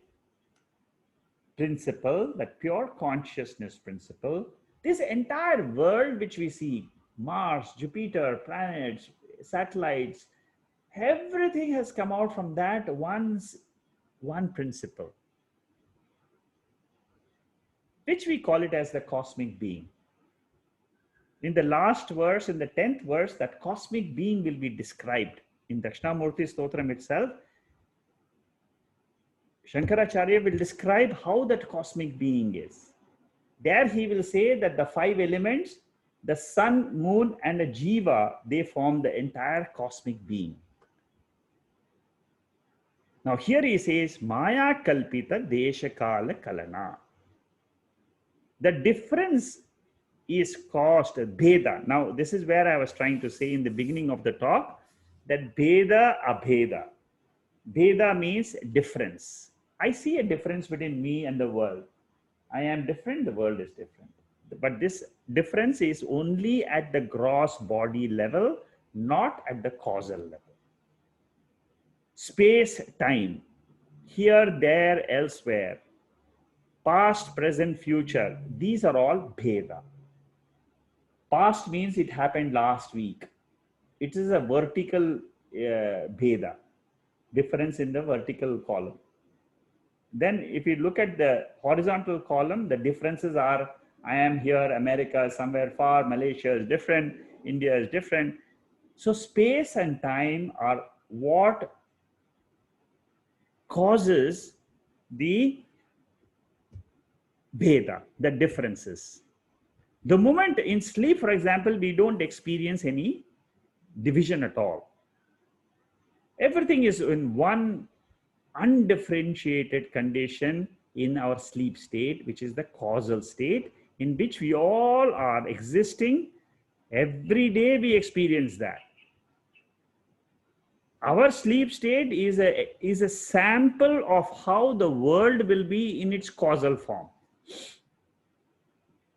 principle, that pure consciousness principle, this entire world which we see, Mars, Jupiter, planets, satellites, everything has come out from that one principle, which we call it as the cosmic being. In the last verse, in the 10th verse, that cosmic being will be described. In Dakshinamurthy Stotram itself, Shankaracharya will describe how that cosmic being is. There he will say that the 5 elements, the sun, moon, and a jiva, they form the entire cosmic being. Now here he says, Maya kalpita desha kala kalana. The difference is caused, Bheda. Now this is where I was trying to say in the beginning of the talk, that Bheda Abheda. Bheda means difference. I see a difference between me and the world. I am different, the world is different. But this difference is only at the gross body level, not at the causal level. Space, time, here, there, elsewhere, past, present, future, these are all Bheda. Past means it happened last week. It is a vertical Bheda, difference in the vertical column. Then if you look at the horizontal column, the differences are, I am here, America, somewhere far, Malaysia is different, India is different. So space and time are what causes the Bheda, the differences. The moment in sleep, for example, we don't experience any division at all. Everything is in one undifferentiated condition in our sleep state, which is the causal state. in which we all are existing. Every day we experience that. Our sleep state is a sample of how the world will be in its causal form.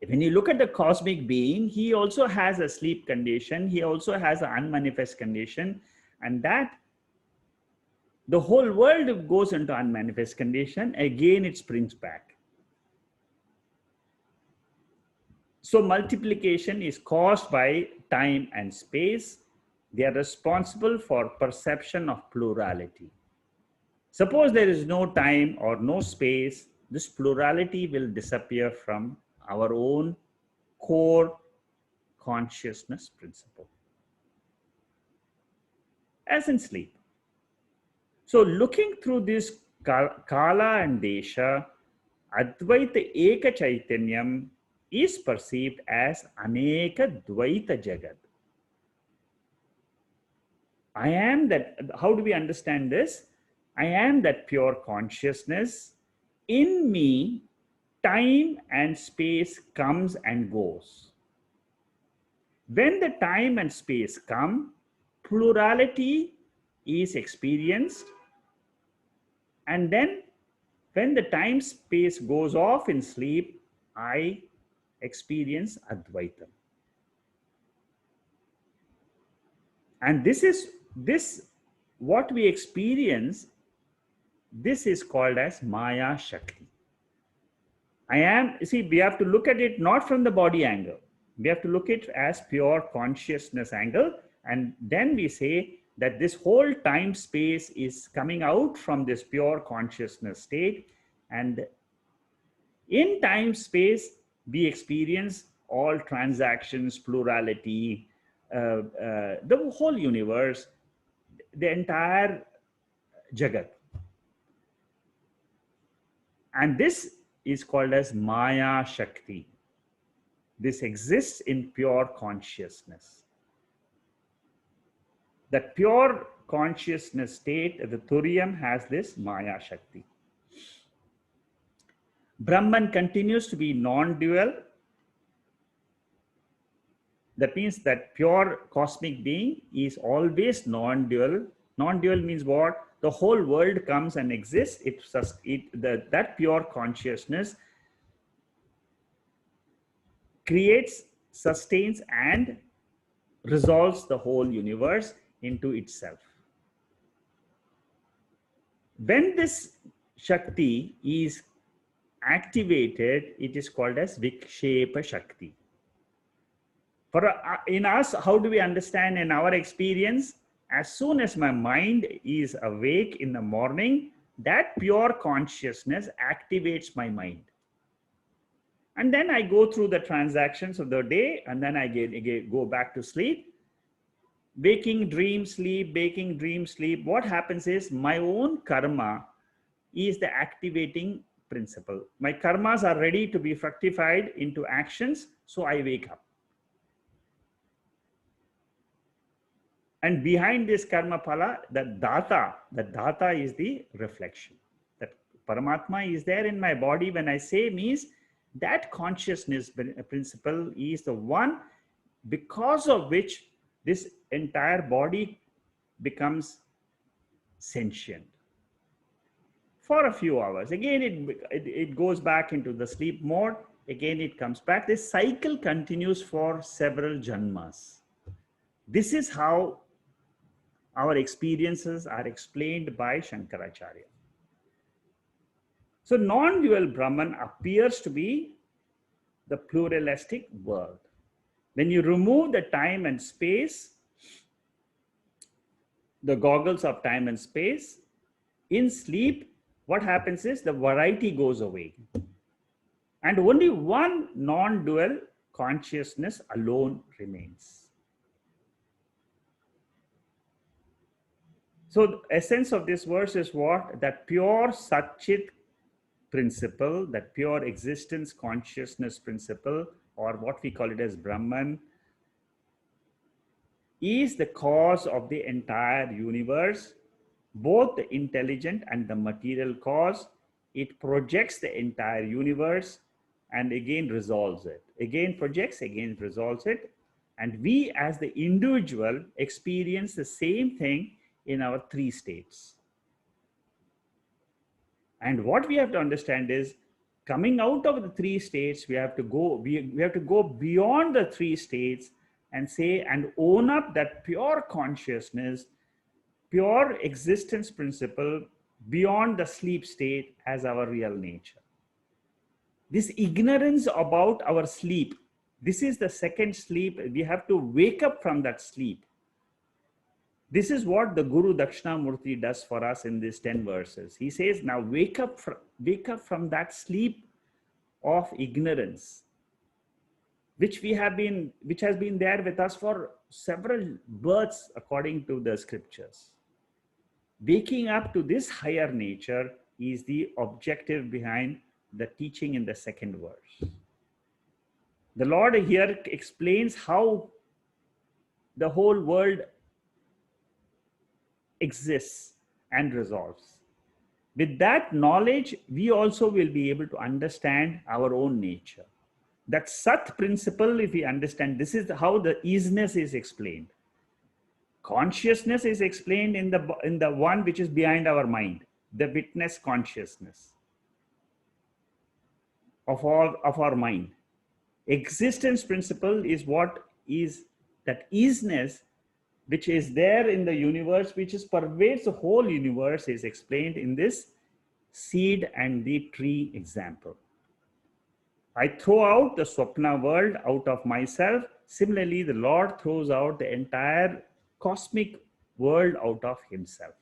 When you look at the cosmic being, he also has a sleep condition. He also has an unmanifest condition, and that the whole world goes into unmanifest condition. Again, it springs back. So multiplication is caused by time and space. They are responsible for perception of plurality. Suppose there is no time or no space, this plurality will disappear from our own core consciousness principle, as in sleep. So looking through this Kala and Desha, Advaita Eka Chaitanyam is perceived as Aneka Dvaita Jagat. I am that. How do we understand this? I am that pure consciousness. In me, time and space comes and goes. When the time and space come, plurality is experienced, and then when the time space goes off in sleep, I experience Advaita. And this what we experience, this is called as Maya Shakti. We have to look at it not from the body angle. We have to look at it as pure consciousness angle. And then we say that this whole time space is coming out from this pure consciousness state. And in time space, we experience all transactions, plurality, the whole universe, the entire Jagat. And this is called as Maya Shakti. This exists in pure consciousness. That pure consciousness state, the Turiya has this Maya Shakti. Brahman continues to be non-dual. That means that pure cosmic being is always non-dual. Non-dual means what? The whole world comes and exists. That pure consciousness creates, sustains, and resolves the whole universe into itself. When this Shakti is activated, it is called as Vikshepa Shakti. In us, how do we understand in our experience? As soon as my mind is awake in the morning, that pure consciousness activates my mind. And then I go through the transactions of the day, and then I go back to sleep. Waking, dream, sleep, waking, dream, sleep. What happens is my own karma is the activating principle. My karmas are ready to be fructified into actions, so I wake up. And behind this karma phala, the data is the reflection. That Paramatma is there in my body when I say means that consciousness principle is the one because of which this entire body becomes sentient. For a few hours. Again, it goes back into the sleep mode. Again, it comes back. This cycle continues for several janmas. This is how our experiences are explained by Shankaracharya. So non-dual Brahman appears to be the pluralistic world. When you remove the time and space, the goggles of time and space, in sleep, what happens is the variety goes away. And only one non-dual consciousness alone remains. So the essence of this verse is what? That pure Satchit principle, that pure existence consciousness principle, or what we call it as Brahman, is the cause of the entire universe, both the intelligent and the material cause. It projects the entire universe. and again resolves it, again projects, again resolves it. And we as the individual experience the same thing in our three states. And what we have to understand is, coming out of the three states, we have to go beyond the three states and say and own up that pure consciousness, pure existence principle beyond the sleep state as our real nature. This ignorance about our sleep, this is the second sleep. We have to wake up from that sleep. This is what the Guru Dakshinamurthy does for us in these 10 verses. He says, now wake up from that sleep of ignorance, which has been there with us for several births according to the scriptures. Waking up to this higher nature is the objective behind the teaching in the second verse. The Lord here explains how the whole world exists and resolves. With that knowledge, we also will be able to understand our own nature. That Sat principle, if we understand, this is how the isness is explained. Consciousness is explained in the one which is behind our mind, the witness consciousness of our mind. Existence principle is what is that isness which is there in the universe, which pervades the whole universe, is explained in this seed and the tree example. I throw out the Swapna world out of myself. Similarly, the Lord throws out the entire cosmic world out of himself.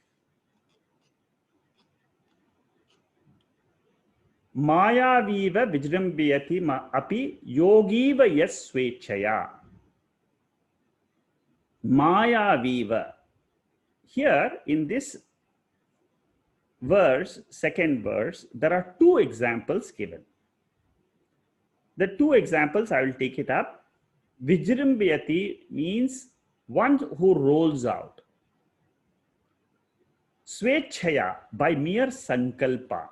Maya viva vijrambhyati api yogiva yas swechaya. Maya viva. Here in this verse, second verse, there are two examples given. The two examples, I will take it up. Vijrambhyati means one who rolls out. Swechaya, by mere sankalpa.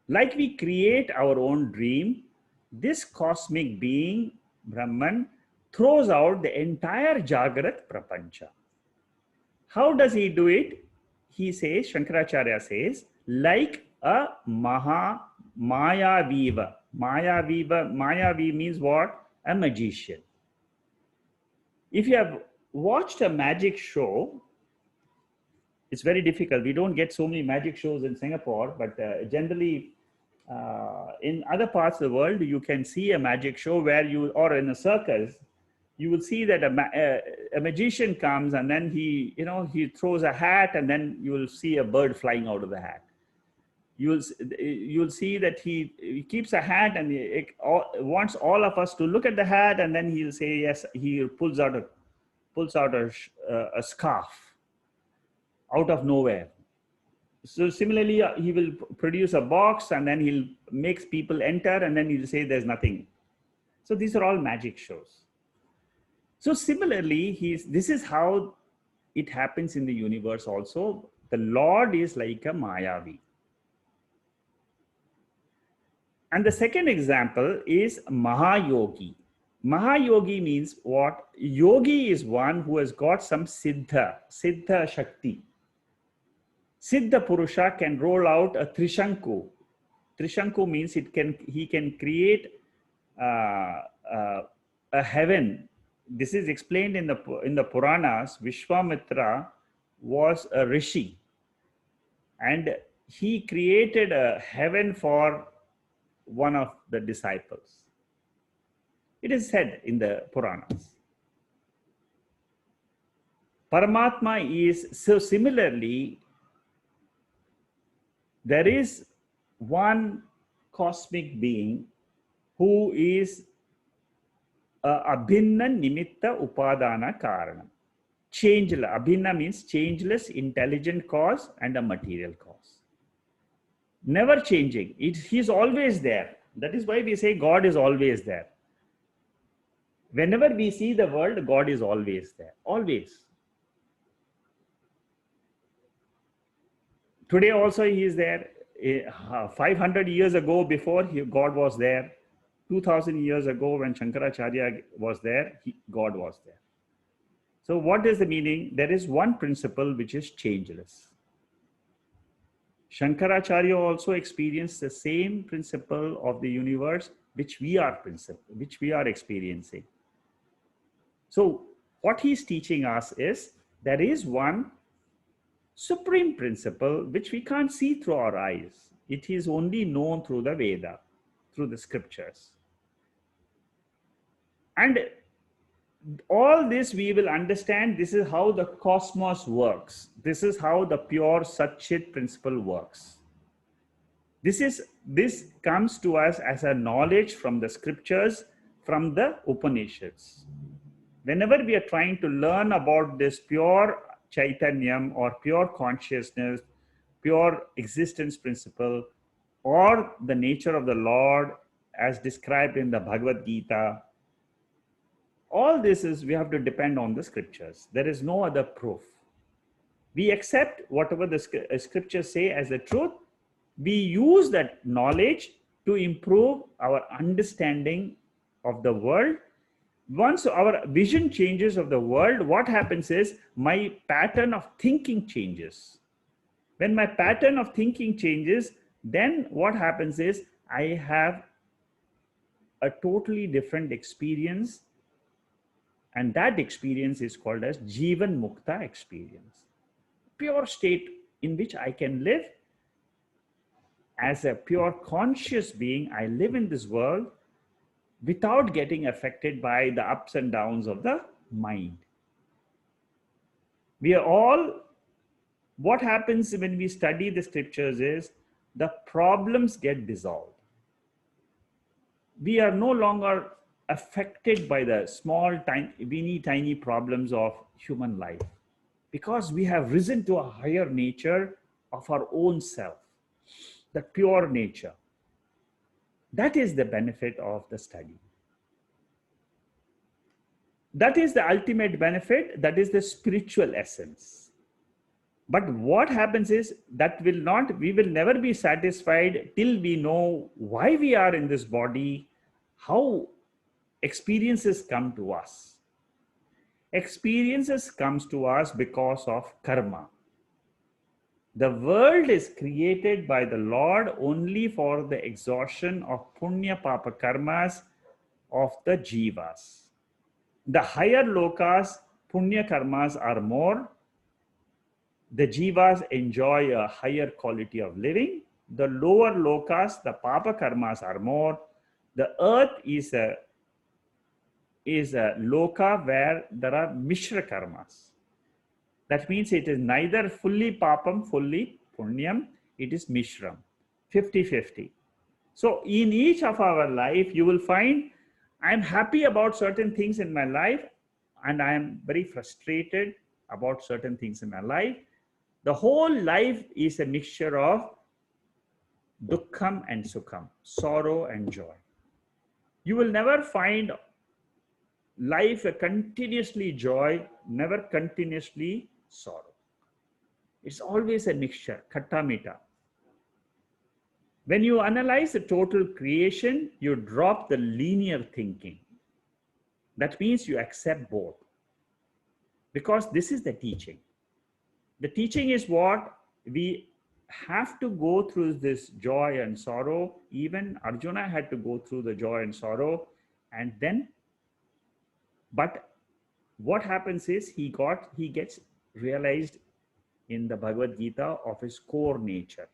Like we create our own dream, this cosmic being, Brahman, throws out the entire Jagrat Prapancha. How does he do it? He says, Shankaracharya says, like a Maya Viva. Maya means what? A magician. If you have watched a magic show, it's very difficult. We don't get so many magic shows in Singapore, but generally in other parts of the world, you can see a magic show where or in a circus, you will see that a magician comes and then he throws a hat and then you will see a bird flying out of the hat. You'll see that he keeps a hat and he wants all of us to look at the hat, and then he'll say yes. He pulls out a scarf out of nowhere. So similarly, he will produce a box and then he'll make people enter and then he'll say there's nothing. So these are all magic shows. So similarly, this is how it happens in the universe also. The Lord is like a Mayavi. And the second example is Mahayogi. Mahayogi means what? Yogi is one who has got some Siddha Shakti. Siddha Purusha can roll out a Trishanku. Trishanku means he can create a heaven. This is explained in the Puranas. Vishwamitra was a rishi, and he created a heaven for one of the disciples. It is said in the Puranas. Paramatma is so similarly. There is one cosmic being who is Abhinna Nimitta Upadana Karanam. Changeless. Abhinna means changeless, intelligent cause and a material cause. Never changing. He's always there. That is why we say God is always there. Whenever we see the world, God is always there. Always. Today also he is there. 500 years ago, before God was there, 2000 years ago when Shankaracharya was there, God was there. So what is the meaning? There is one principle which is changeless. Shankaracharya also experienced the same principle of the universe which we are experiencing. So what he's teaching us is there is one supreme principle which we can't see through our eyes. It is only known through the Veda, through the scriptures. And all this we will understand. This is how the cosmos works. This is how the pure Satchit principle works. This comes to us as a knowledge from the scriptures, from the Upanishads. Whenever we are trying to learn about this pure Chaitanyam or pure consciousness, pure existence principle, or the nature of the Lord as described in the Bhagavad Gita, all this is, we have to depend on the scriptures. There is no other proof. We accept whatever the scriptures say as the truth. We use that knowledge to improve our understanding of the world. Once our vision changes of the world, what happens is my pattern of thinking changes. When my pattern of thinking changes, then what happens is I have a totally different experience. And that experience is called as Jivan Mukta experience. Pure state in which I can live as a pure conscious being. I live in this world without getting affected by the ups and downs of the mind. We are all, what happens when we study the scriptures is the problems get dissolved. We are no longer affected by the small, tiny problems of human life, because we have risen to a higher nature of our own self, the pure nature. That is the benefit of the study. That is the ultimate benefit. That is the spiritual essence. But what happens is that we will never be satisfied till we know why we are in this body, how experiences come to us. Experiences comes to us because of karma. The world is created by the Lord only for the exhaustion of punya papa karmas of the jivas. The higher lokas, punya karmas are more. The jivas enjoy a higher quality of living. The lower lokas, the papa karmas are more. The earth is a loka where there are mishra karmas. That means it is neither fully papam, fully punyam. It is mishram, 50-50. So in each of our life, you will find I'm happy about certain things in my life, and I am very frustrated about certain things in my life. The whole life is a mixture of dukkham and sukham, sorrow and joy. You will never find life a continuously joy, never continuously sorrow. It's always a mixture, khatta meetha. When you analyze the total creation, you drop the linear thinking. That means you accept both. Because this is the teaching. The teaching is what we have to go through this joy and sorrow. Even Arjuna had to go through the joy and sorrow. And then, but what happens is he gets realized in the Bhagavad Gita of his core nature.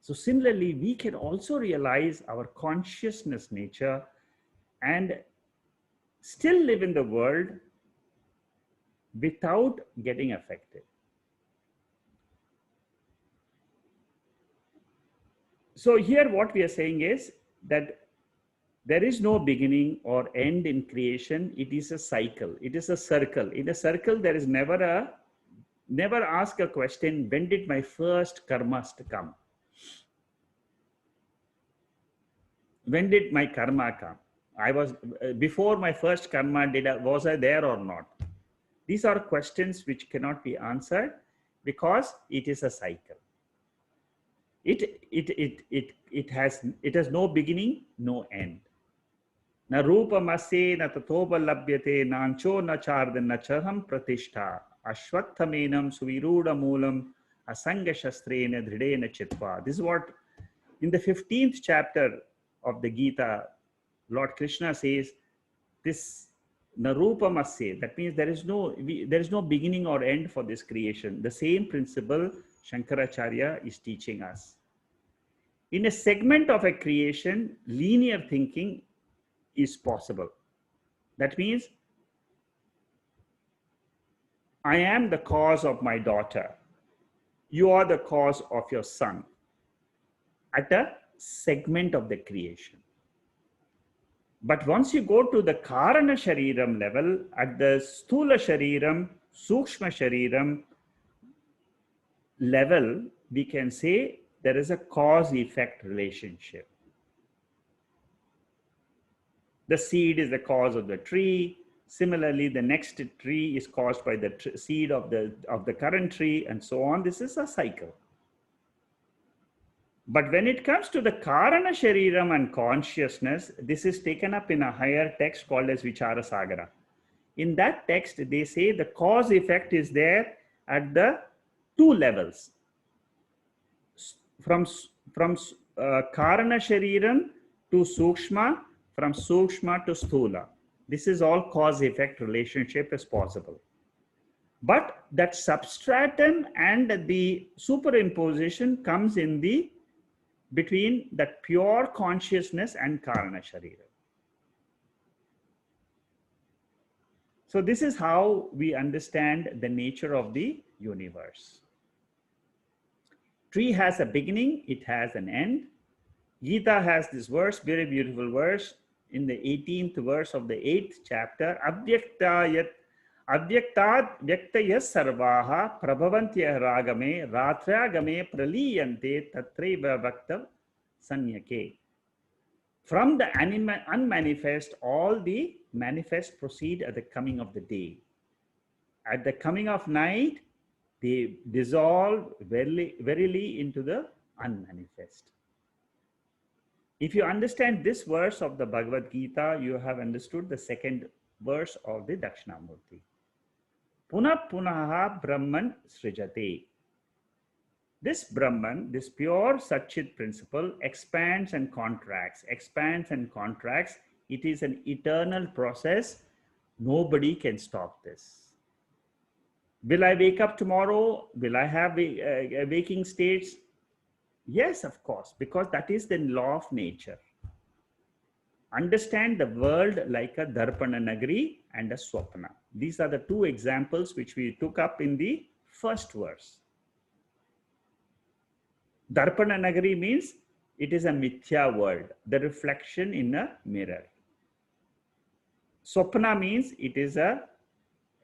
So similarly, we can also realize our consciousness nature and still live in the world without getting affected. So here what we are saying is that there is no beginning or end in creation. It is a cycle. It is a circle. In a circle, there is never ask a question, when did my first karmas come? When did my karma come? Before my first karma, was I there or not? These are questions which cannot be answered because it is a cycle. It has no beginning, no end. Na rupamasye na tathopa labhyate nancho na chardhan na chaham pratishtha ashwattamenam suviruda moolam asanga shastrena dhridena chitva. This is what in the 15th chapter of the Gita, Lord Krishna says, this narupamasya, that means there is no beginning or end for this creation. The same principle Shankaracharya is teaching us. In a segment of a creation, linear thinking is possible. That means I am the cause of my daughter. You are the cause of your son at a segment of the creation. But once you go to the Karana Shariram level, at the Sthula Shariram, Sukshma Shariram level, we can say there is a cause-effect relationship. The seed is the cause of the tree. Similarly, the next tree is caused by the seed of the current tree, and so on. This is a cycle. But when it comes to the Karana Shariram and consciousness, this is taken up in a higher text called as Vichara Sagara. In that text, they say the cause effect is there at the two levels. From Karana Shariram to Sukshma, from Sukshma to Sthula. This is all cause effect relationship is possible. But that substratum and the superimposition comes in the between that pure consciousness and Karana Sharira. So this is how we understand the nature of the universe. Tree has a beginning, it has an end. Gita has this verse, very beautiful verse, in the 18th verse of the 8th chapter. Abhyaktad vyaktaya sarvaha prabhavantya ragame ratragame praliyante tatreva vaktav sanyake. From the unmanifest, all the manifest proceed at the coming of the day. At the coming of night, they dissolve verily into the unmanifest. If you understand this verse of the Bhagavad Gita, you have understood the second verse of the Dakshinamurthy. Punah punaha Brahman srijate. This Brahman, this pure Satchit principle, expands and contracts, expands and contracts. It is an eternal process. Nobody can stop this. Will I wake up tomorrow? Will I have waking states? Yes, of course, because that is the law of nature. Understand the world like a Darpana Nagari and a Swapna. These are the two examples which we took up in the first verse. Darpana Nagari means it is a mithya world, the reflection in a mirror. Swapna means it is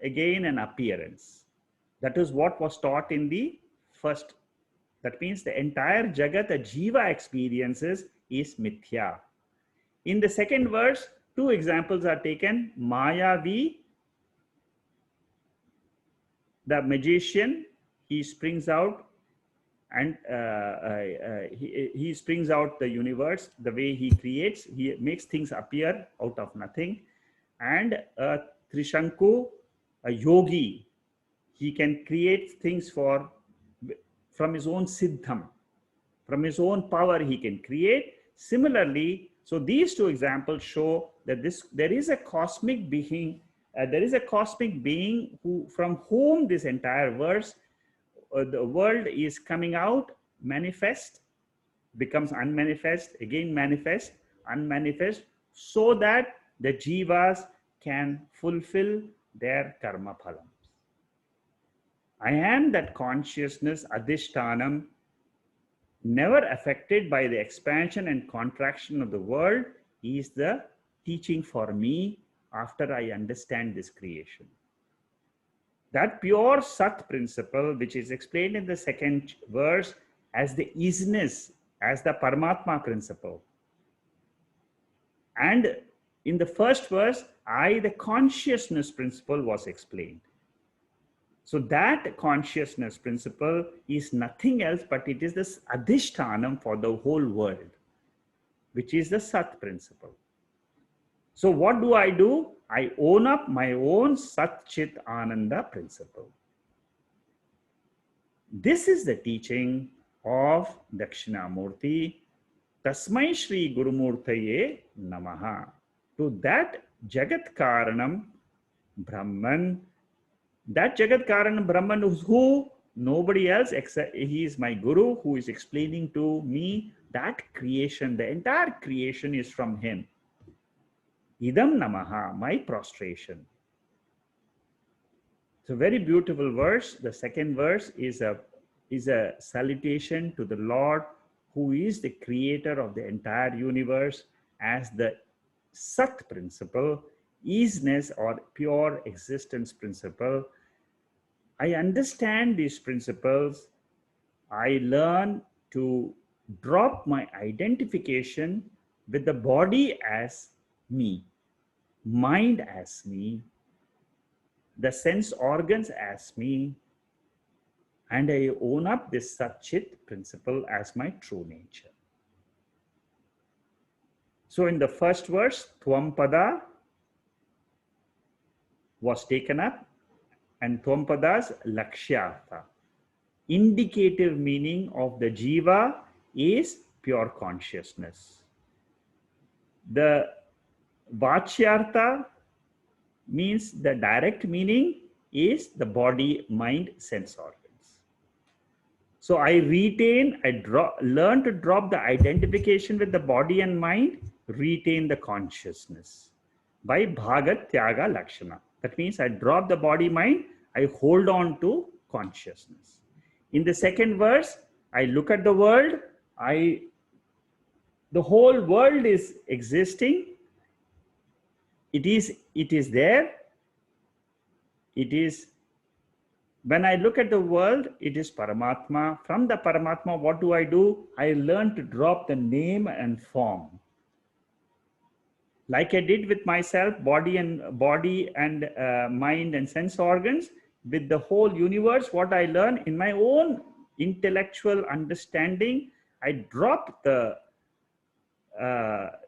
again an appearance. That is what was taught in the first. That means the entire Jagat, the Jiva experiences is mithya. In the second verse, two examples are taken. Mayavi, the magician, he springs out and he springs out the universe. The way he creates, he makes things appear out of nothing. And Trishanku, a yogi, he can create things from his own siddham, from his own power he can create. Similarly, so these two examples show that there is a cosmic being, from whom this entire verse, the world is coming out, manifest, becomes unmanifest, again manifest, unmanifest, so that the jivas can fulfill their karma phalam. I am that consciousness, adhishtanam, never affected by the expansion and contraction of the world, is the teaching for me after I understand this creation. That pure Sat principle, which is explained in the second verse as the isness, as the Paramatma principle. And in the first verse, the consciousness principle was explained. So that consciousness principle is nothing else, but it is this adhishtanam for the whole world, which is the Sat principle. So what do? I own up my own Sat Chit Ananda principle. This is the teaching of Dakshinamurthy. Tasmai Shri Gurumurtaye Namaha. To that Jagat Karanam Brahman, that Jagat Karanam Brahman is who? Nobody else except he is my Guru who is explaining to me that creation, the entire creation is from him. Idam Namaha, my prostration. It's a very beautiful verse. The second verse is a salutation to the Lord who is the creator of the entire universe as the Sat principle, isness or pure existence principle. I understand these principles. I learn to drop my identification with the body as me, mind as me, the sense organs as me, and I own up this Sat-Chit principle as my true nature. So in the first verse, Tvampada was taken up, and Tvampad's Lakshyartha. Indicative meaning of the Jiva is pure consciousness. The Vachyartha means the direct meaning is the body, mind, sense organs. So I learn to drop the identification with the body and mind, retain the consciousness by Bhagat Tyaga Lakshana. That means I drop the body, mind, I hold on to consciousness. In the second verse, I look at the world, the whole world is existing. It is there. It is, when I look at the world, it is Paramatma. From the Paramatma, what do? I learn to drop the name and form. Like I did with myself, body and mind and sense organs, with the whole universe, what I learn in my own intellectual understanding, I drop the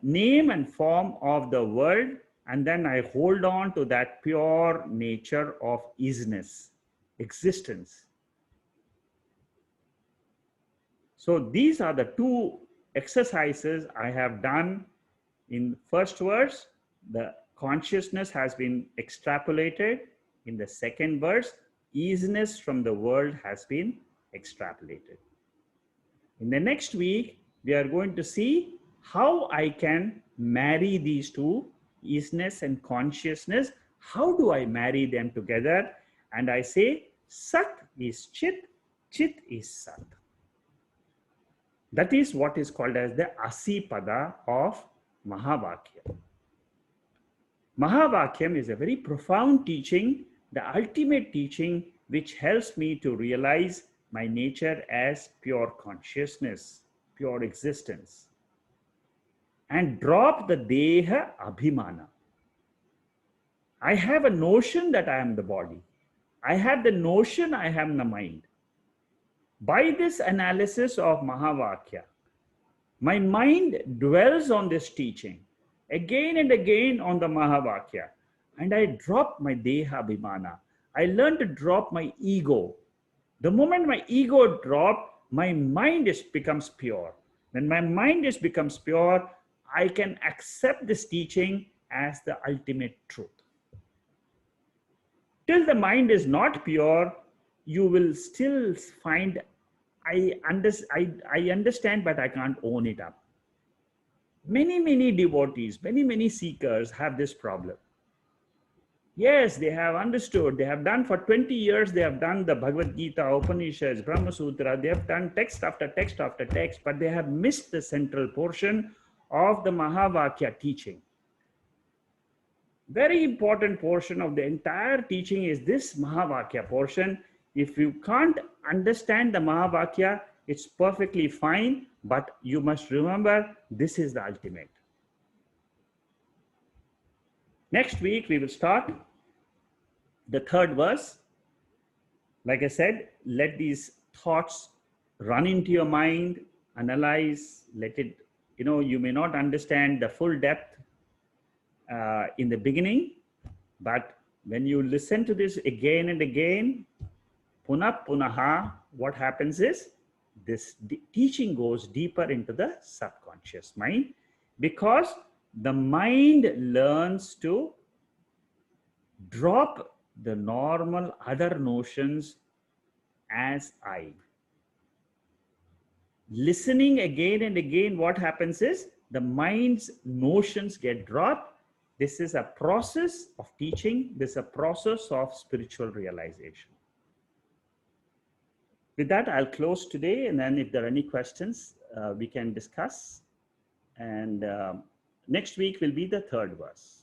name and form of the world, and then I hold on to that pure nature of isness, existence. So these are the two exercises I have done. In first verse, the consciousness has been extrapolated. In the second verse, isness from the world has been extrapolated. In the next week, we are going to see how I can marry these two, isness and consciousness. How do I marry them together? And I say, Sat is Chit, Chit is Sat. That is what is called as the Asipada of Mahavakyam. Mahavakyam is a very profound teaching, the ultimate teaching, which helps me to realize my nature as pure consciousness, pure existence, and drop the Deha Abhimana. I have a notion that I am the body. I have the notion I am the mind. By this analysis of Mahavakya, my mind dwells on this teaching again and again on the Mahavakya, and I drop my Deha Abhimana. I learn to drop my ego. The moment my ego drops, my mind becomes pure. When my mind becomes pure, I can accept this teaching as the ultimate truth. Till the mind is not pure, you will still find, I understand, but I can't own it up. Many devotees, many seekers have this problem. Yes, they have understood, they have done for 20 years, they have done the Bhagavad Gita, Upanishads, Brahma Sutra, they have done text after text after text, but they have missed the central portion of the Mahavakya teaching. Very important portion of the entire teaching is this Mahavakya portion. If you can't understand the Mahavakya, it's perfectly fine, but you must remember this is the ultimate. Next week, we will start the third verse. Like I said, let these thoughts run into your mind, analyze, let it, you may not understand the full depth in the beginning, but when you listen to this again and again, punah punaha, what happens is this teaching goes deeper into the subconscious mind, because the mind learns to drop the normal other notions as I. Listening again and again, what happens is the mind's notions get dropped. This is a process of teaching. This is a process of spiritual realization. With that, I'll close today, and then if there are any questions, we can discuss. And next week will be the third verse.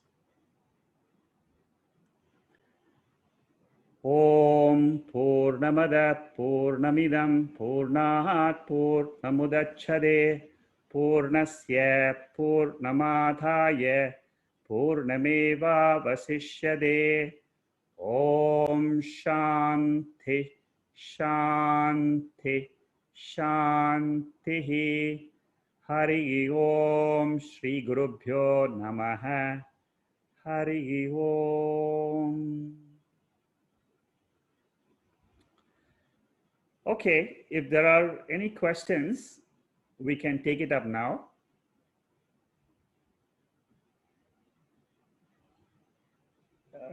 Om Purnamada Purnamidam Purnat Purnamudachade Purnasya Purnamadhaya Purnameva Vasishyade. Om Shanti Shanti Shanti. Hari Om Shri Gurubhyo Namaha. Hari Om. Okay, if there are any questions, we can take it up now.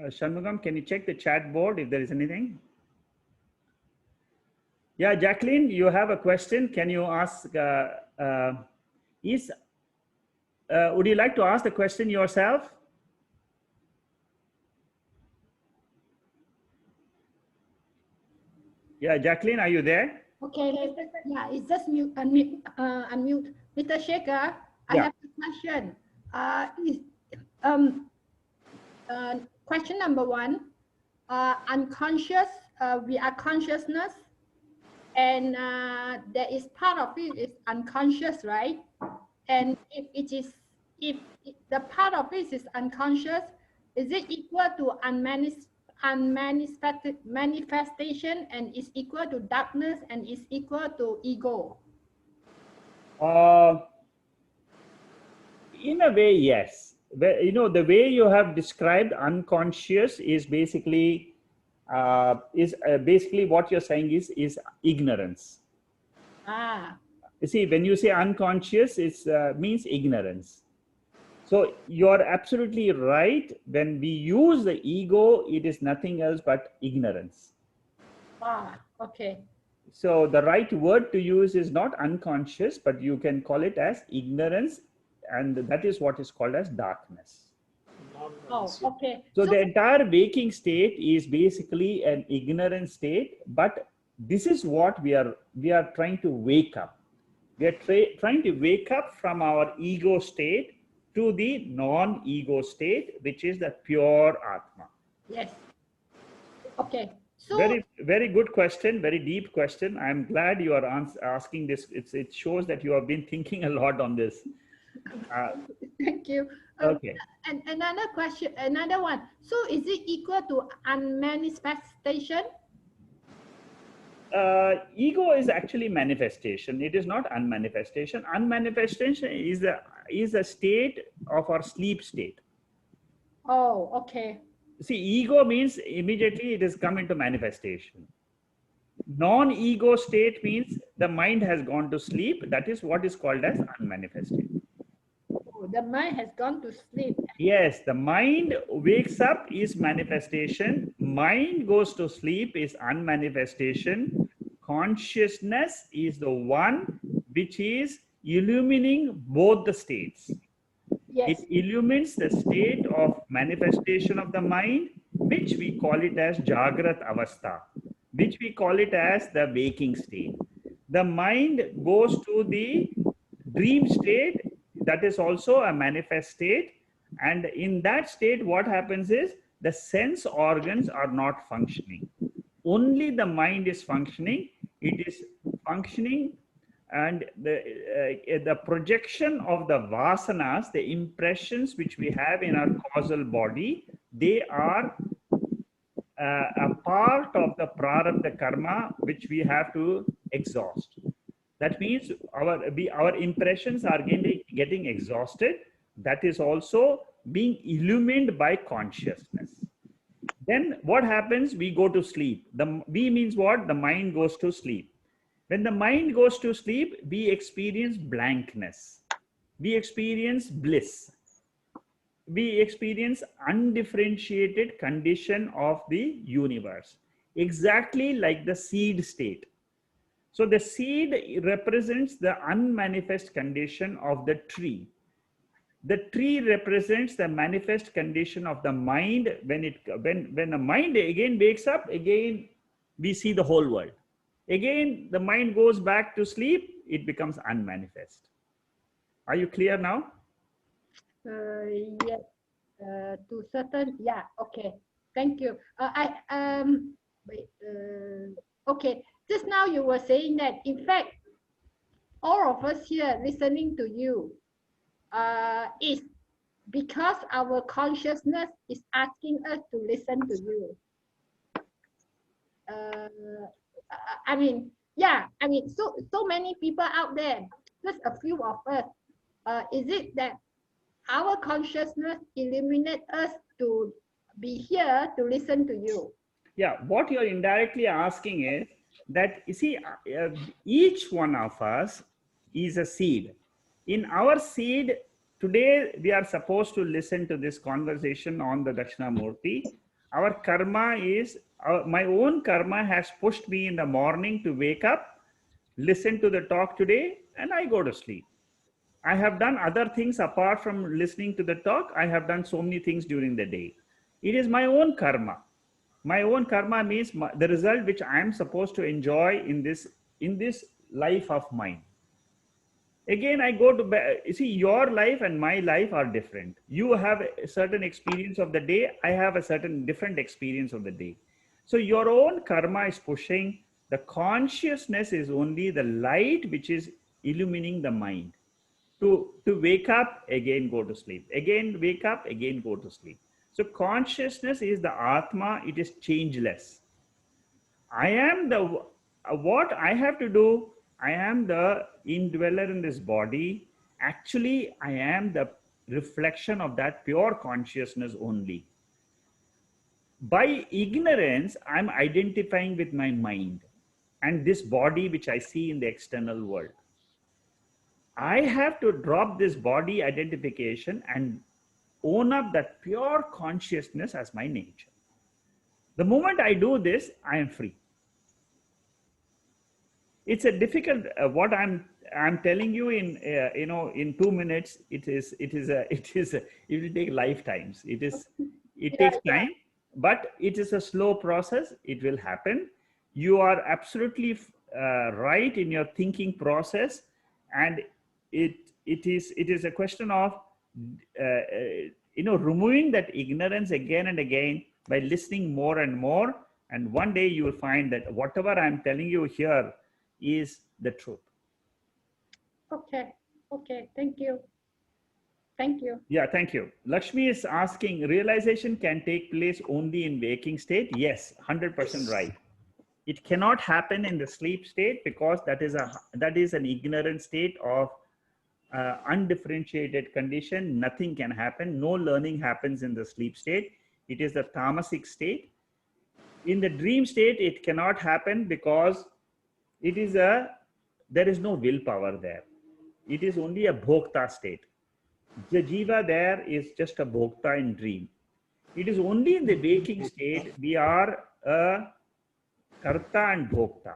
Shanmugam, can you check the chat board if there is anything? Yeah, Jacqueline, you have a question. Can you ask, would you like to ask the question yourself? Yeah, Jacqueline, are you there? Okay, yeah, it's just unmute. Mr. Shekhar, I have a question. Question number one, unconscious, we are consciousness, and there is part of it is unconscious, right? And if the part of it is unconscious, is it equal to manifestation, and is equal to darkness, and is equal to ego? In a way, yes. The way you have described unconscious is basically what you're saying is ignorance. You see, when you say unconscious, it means ignorance. So you're absolutely right. When we use the ego, it is nothing else but ignorance. Okay. So the right word to use is not unconscious, but you can call it as ignorance, and that is what is called as darkness. Okay. So the entire waking state is basically an ignorant state, but this is what we are trying to wake up. We are trying to wake up from our ego state to the non-ego state, which is the pure Atma. Yes. Okay. So very, very good question, very deep question. I'm glad you are asking this. It shows that you have been thinking a lot on this. Thank you. Okay. And another question, another one. So is it equal to unmanifestation? Ego is actually manifestation. It is not unmanifestation. Unmanifestation is a state of our sleep state. Oh, okay. See, ego means immediately it has come into manifestation. Non-ego state means the mind has gone to sleep. That is what is called as unmanifested. Oh, the mind has gone to sleep. Yes, the mind wakes up is manifestation. Mind goes to sleep is unmanifestation. Consciousness is the one which is illumining both the states. Yes. It illumines the state of manifestation of the mind, which we call it as Jagrat Avastha, which we call it as the waking state. The mind goes to the dream state, that is also a manifest state. And in that state, what happens is the sense organs are not functioning. Only the mind is functioning. It is functioning, and the projection of the vasanas, the impressions which we have in our causal body, they are a part of the prarabdha karma which we have to exhaust. That means our impressions are getting exhausted. That is also being illumined by consciousness. Then what happens? We go to sleep. We means what? The mind goes to sleep. When the mind goes to sleep, we experience blankness. We experience bliss. We experience undifferentiated condition of the universe, exactly like the seed state. So the seed represents the unmanifest condition of the tree. The tree represents the manifest condition of the mind. When the mind again wakes up, again we see the whole world. Again the mind goes back to sleep, it becomes unmanifest. Are you clear now? Yes, to certain, yeah, okay, thank you. Wait, okay, just now you were saying that, in fact, all of us here listening to you is because our consciousness is asking us to listen to you. I mean, yeah, I mean, so many people out there, just a few of us. Is it that our consciousness illuminates us to be here to listen to you? Yeah, what you're indirectly asking is that, you see, each one of us is a seed. In our seed, today we are supposed to listen to this conversation on the Dakshinamurthy. Our karma is, my own karma has pushed me in the morning to wake up, listen to the talk today, and I go to sleep. I have done other things apart from listening to the talk. I have done so many things during the day. It is my own karma. My own karma means the result which I am supposed to enjoy in this life of mine. Again, I go to bed. You see, your life and my life are different. You have a certain experience of the day. I have a certain different experience of the day. So your own karma is pushing. The consciousness is only the light which is illumining the mind. To wake up, again go to sleep. Again wake up, again go to sleep. So consciousness is the Atma. It is changeless. I am the, what I have to do, I am the indweller in this body. Actually, I am the reflection of that pure consciousness only. By ignorance, I'm identifying with my mind and this body which I see in the external world. I have to drop this body identification and own up that pure consciousness as my nature. The moment I do this, I am free. It's a difficult. What I'm telling you in in 2 minutes. It will take lifetimes. It takes time, but it is a slow process. It will happen. You are absolutely right in your thinking process, and it is a question of removing that ignorance again and again by listening more and more. And one day you will find that whatever I'm telling you here is the truth. Okay, okay, thank you. Thank you. Yeah, thank you. Lakshmi is asking, realization can take place only in waking state? Yes, 100% right. It cannot happen in the sleep state because that is an ignorant state of undifferentiated condition. Nothing can happen. No learning happens in the sleep state. It is the tamasic state. In the dream state, it cannot happen because there is no willpower there. It is only a bhokta state. The jiva there is just a bhokta in dream. It is only in the waking state we are a karta and bhokta.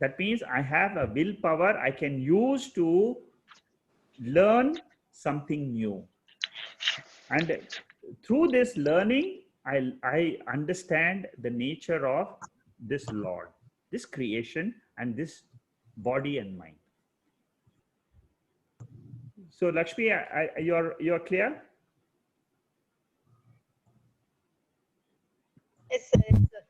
That means I have a willpower I can use to learn something new. And through this learning, I understand the nature of this Lord, this creation, and this body and mind. So Lakshmi, you're clear? Yes, sir. Yes, sir.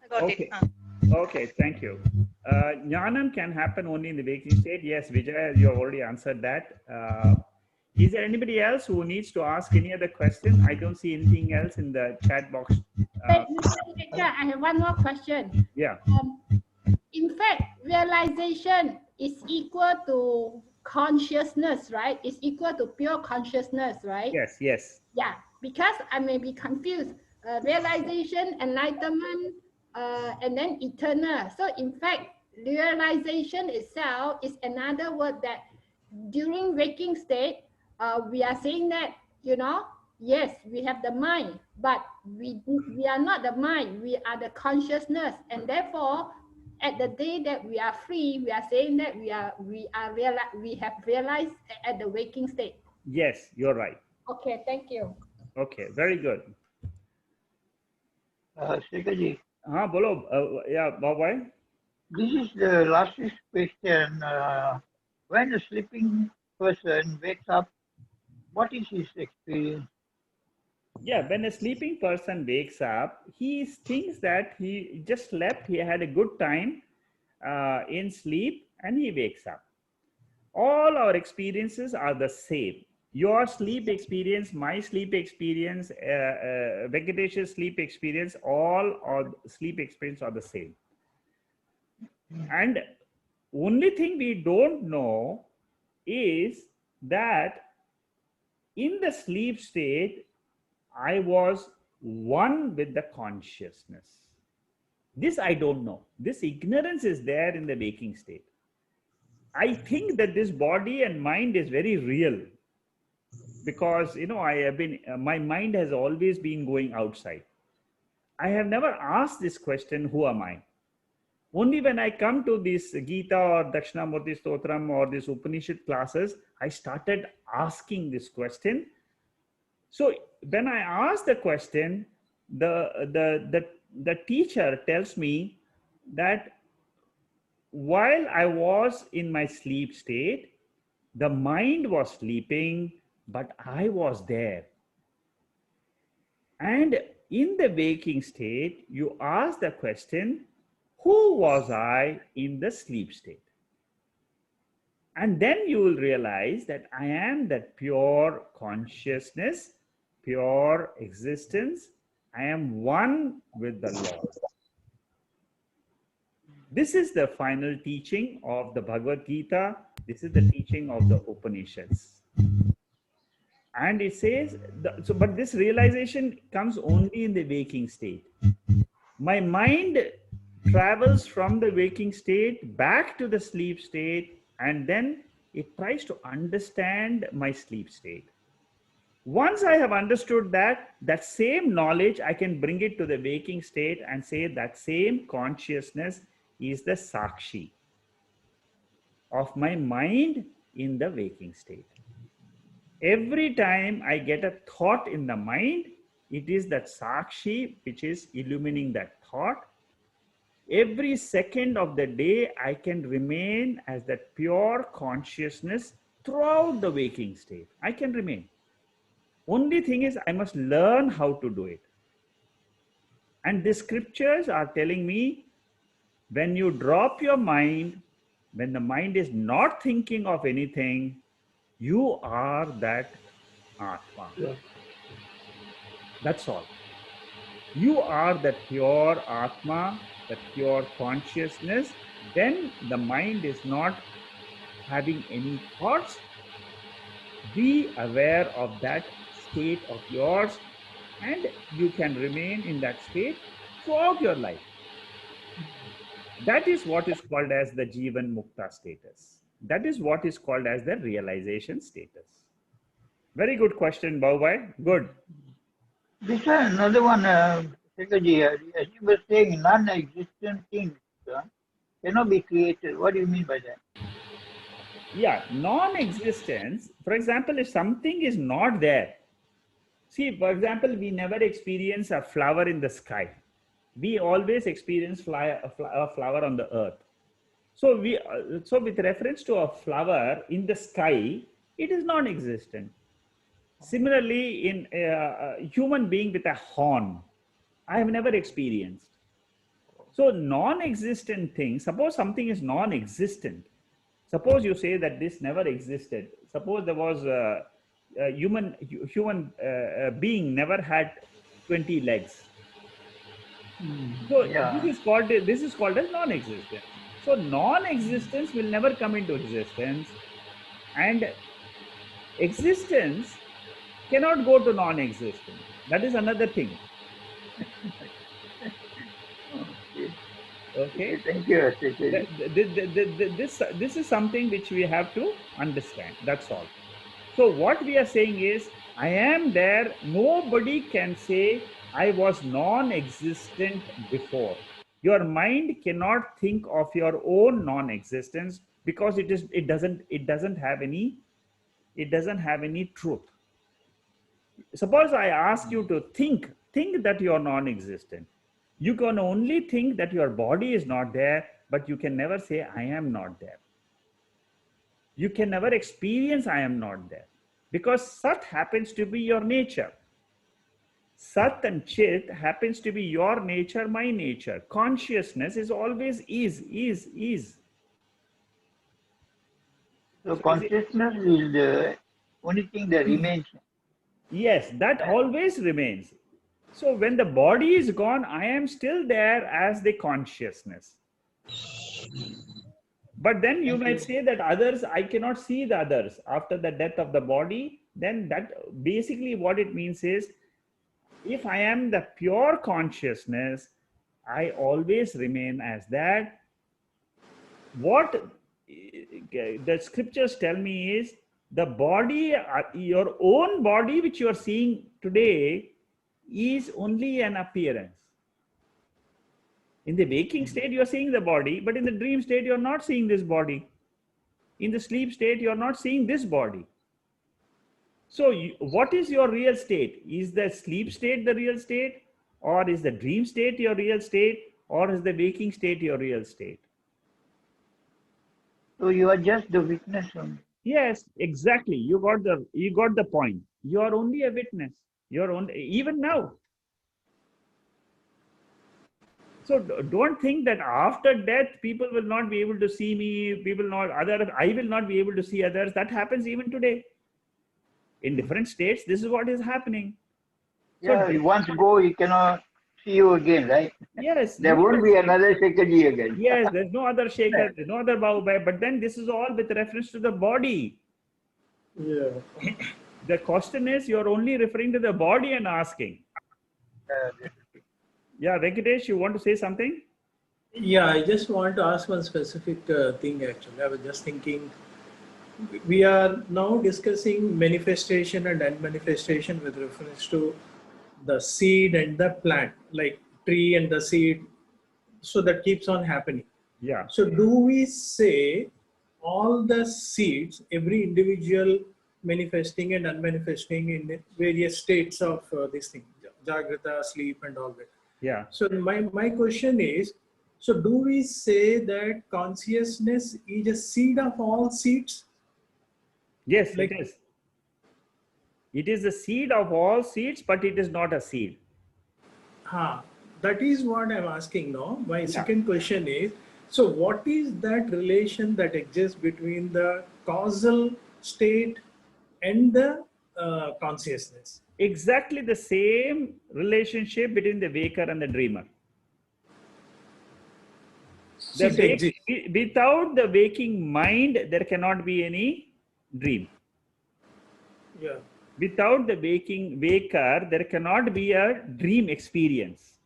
I got Okay. it. Okay, thank you. Jnanam can happen only in the waking state. Yes, Vijay, you have already answered that. Is there anybody else who needs to ask any other question? I don't see anything else in the chat box. Wait, Mr. Teacher, I have one more question. Yeah. In fact, realization is equal to consciousness, right? It's equal to pure consciousness, right? Yes, yes. Yeah, because I may be confused. Realization, enlightenment, and then eternal. So in fact, realization itself is another word that during waking state, we are saying that, you know, yes, we have the mind, but we are not the mind, we are the consciousness. And therefore, at the day that we are free, we are saying that we have realized at the waking state. Yes, you're right. Okay, thank you. Okay, very good. Shekaji, Bolo, yeah, Bye. this is the last question. When a sleeping person wakes up, what is his experience? Yeah, when a sleeping person wakes up, he thinks that he just slept, he had a good time in sleep, and he wakes up. All our experiences are the same. Your sleep experience, my sleep experience, Venkatesh's sleep experience, all our sleep experience are the same. And only thing we don't know is that in the sleep state, I was one with the consciousness. This I don't know. This ignorance is there in the waking state. I think that this body and mind is very real because, you know, I have been, my mind has always been going outside. I have never asked this question, who am I? Only when I come to this Gita or Dakshinamurthy Stotram or this Upanishad classes, I started asking this question. So when I ask the question, the teacher tells me that while I was in my sleep state, the mind was sleeping, but I was there. And in the waking state, you ask the question, who was I in the sleep state? And then you will realize that I am that pure consciousness, pure existence. I am one with the Lord. This is the final teaching of the Bhagavad Gita. This is the teaching of the Upanishads. And it says, but this realization comes only in the waking state. My mind travels from the waking state back to the sleep state, and then it tries to understand my sleep state. Once I have understood that same knowledge, I can bring it to the waking state and say that same consciousness is the Sakshi of my mind in the waking state. Every time I get a thought in the mind, it is that Sakshi which is illumining that thought. Every second of the day, I can remain as that pure consciousness throughout the waking state. I can remain. Only thing is, I must learn how to do it. And the scriptures are telling me, when you drop your mind, when the mind is not thinking of anything, you are that Atma. Yeah. That's all. You are that pure Atma, that pure consciousness. Then the mind is not having any thoughts. Be aware of that state of yours, and you can remain in that state throughout your life. That is what is called as the Jivan Mukta status. That is what is called as the realization status. Very good question, Bhai. Good. This is another one, Shekaji, as you were saying, non-existent things cannot be created. What do you mean by that? Yeah, non-existence, for example, if something is not there, see, for example, we never experience a flower in the sky. We always experience a flower on the earth. So with reference to a flower in the sky, it is non-existent. Similarly, in a human being with a horn, I have never experienced. So non-existent things, suppose something is non-existent. Suppose you say that this never existed. Suppose there was human being never had 20 legs. So Yeah. this is called as non-existence. So non-existence will never come into existence, and existence cannot go to non-existence. That is another thing. Okay. Okay. Thank you, Sekaji. This is something which we have to understand. That's all. So what we are saying is, I am there. Nobody can say I was non-existent before. Your mind cannot think of your own non-existence because it doesn't have any truth. Suppose I ask you to think that you are non-existent. You can only think that your body is not there, but you can never say I am not there. You can never experience I am not there, because Sat happens to be your nature. Sat and Chit happens to be your nature, my nature. Consciousness is always is. So So consciousness is the only thing that remains. yes, that always remains. So when the body is gone, I am still there as the consciousness. But then you might say that others, I cannot see the others after the death of the body. Then that basically what it means is, if I am the pure consciousness, I always remain as that. What the scriptures tell me is, the body, your own body, which you are seeing today, is only an appearance. In the waking state, you are seeing the body, but in the dream state, you are not seeing this body. In the sleep state, you are not seeing this body. So what is your real state? Is the sleep state the real state? Or is the dream state your real state? Or is the waking state your real state? So you are just the witness only. Yes, exactly. You got the point. You are only a witness. You're only, even now. So don't think that after death people will not be able to see me. I will not be able to see others. That happens even today. In different states, this is what is happening. Yeah, you once go, you cannot see you again, right? Yes. There won't be another Sekaji again. Yes, there's no other shaker, there's no other Bahubai, but then this is all with reference to the body. Yeah. The question is, you're only referring to the body and asking. Yeah, Venkatesh, you want to say something? Yeah, I just want to ask one specific thing actually. I was just thinking, we are now discussing manifestation and unmanifestation with reference to the seed and the plant, like tree and the seed. So that keeps on happening. Yeah. So do we say all the seeds, every individual manifesting and unmanifesting in various states of this thing, Jagrata, sleep and all that? Yeah. So my question is, so do we say that consciousness is a seed of all seeds? Yes, Like, it is. It is the seed of all seeds, but it is not a seed. That is what I'm asking now. My Yeah. second question is, so what is that relation that exists between the causal state and the consciousness? Exactly the same relationship between the waker and the dreamer. It exists. Without the waking mind, there cannot be any dream. Yeah. Without the waker, there cannot be a dream experience.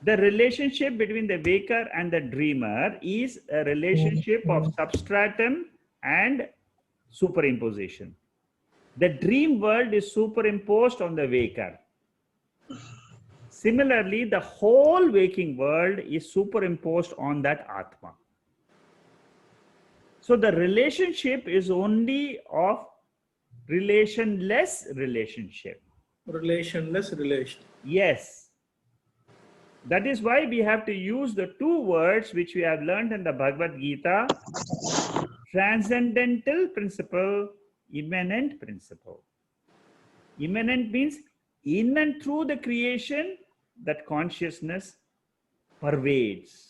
The relationship between the waker and the dreamer is a relationship of substratum and superimposition. The dream world is superimposed on the waker. Similarly, the whole waking world is superimposed on that Atma. So the relationship is only of relationless relationship. Relationless relation. Yes. That is why we have to use the two words which we have learned in the Bhagavad Gita: transcendental principle, immanent principle. Immanent means in and through the creation, that consciousness pervades.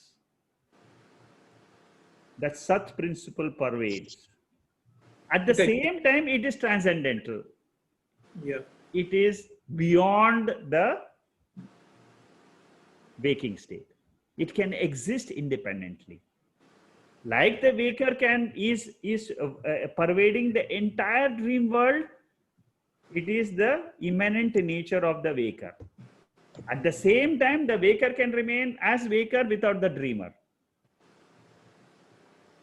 That Sat principle pervades. At the Okay. same time, it is transcendental. Yeah. It is beyond the waking state. It can exist independently. Like the waker is pervading the entire dream world, it is the immanent nature of the waker. At the same time, the waker can remain as waker without the dreamer.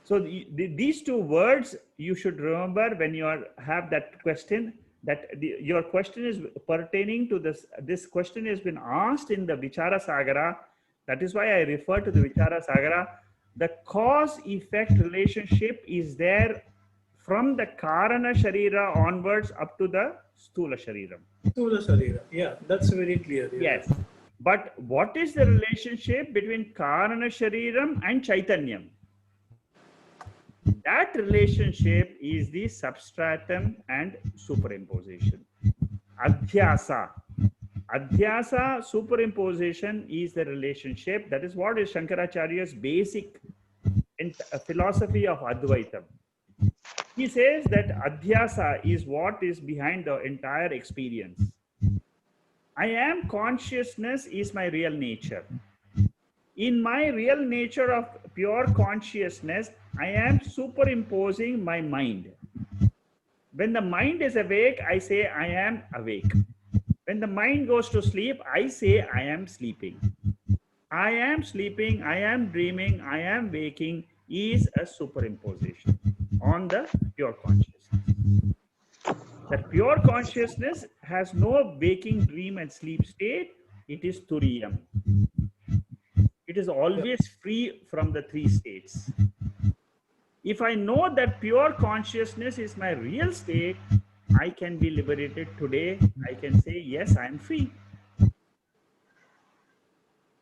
So these two words you should remember when you have that question. That your question is pertaining to this. This question has been asked in the Vichara Sagara. That is why I refer to the Vichara Sagara. The cause-effect relationship is there from the Karana Sharira onwards up to the Stula Shariram. Stula Sharira. Yeah, that's very clear. Yeah. Yes. But what is the relationship between Karana Shariram and Chaitanyam? That relationship is the substratum and superimposition. Adhyasa. Adhyasa, superimposition is the relationship. That is what is Shankaracharya's basic philosophy of Advaitam. He says that Adhyasa is what is behind the entire experience. I am consciousness is my real nature. In my real nature of pure consciousness, I am superimposing my mind. When the mind is awake, I say I am awake. When the mind goes to sleep, I say I am sleeping. I am sleeping, I am dreaming, I am waking is a superimposition on the pure consciousness. That pure consciousness has no waking, dream, and sleep state. It is Turiyam. It is always free from the three states. If I know that pure consciousness is my real state, I can be liberated today. I can say, yes, I am free.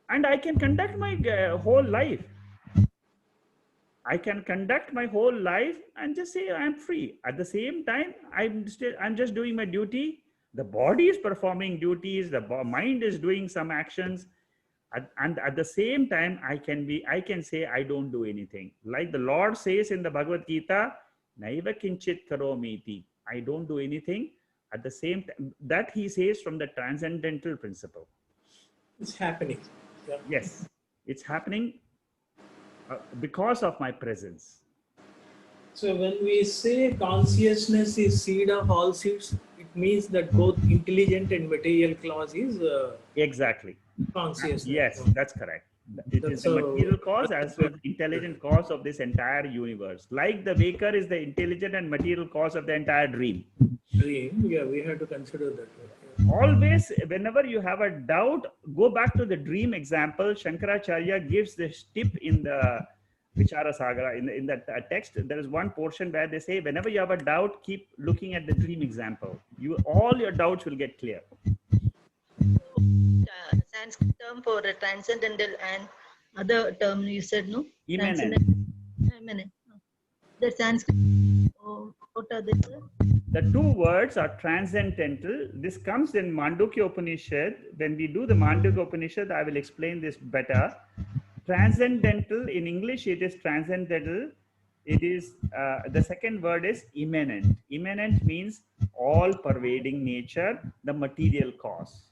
And I can conduct my whole life. I can conduct my whole life and just say I am free. At the same time, I'm just doing my duty. The body is performing duties. The mind is doing some actions. And at the same time, I can say I don't do anything. Like the Lord says in the Bhagavad Gita, Naiva kinchit karomiti. I don't do anything. At the same time, that he says from the transcendental principle. It's happening. Yeah. Yes, it's happening because of my presence. So when we say consciousness is seed of all seeds, it means that both intelligent and material cause is Exactly. consciousness. Yes, that's correct. It is the material cause as well as intelligent cause of this entire universe. Like the waker is the intelligent and material cause of the entire dream. Dream, yeah, we have to consider that. Always, whenever you have a doubt, go back to the dream example. Shankaracharya gives this tip in the Vichara Sagara, in that text. There is one portion where they say, whenever you have a doubt, keep looking at the dream example. All your doubts will get clear. Sanskrit term for the transcendental and other term you said, no? Immanent. Immanent. The Sanskrit, what are they? The two words are transcendental. This comes in Mandukya Upanishad. When we do the Mandukya Upanishad, I will explain this better. Transcendental, in English, it is transcendental. It is, the second word is immanent. Immanent means all pervading nature, the material cause.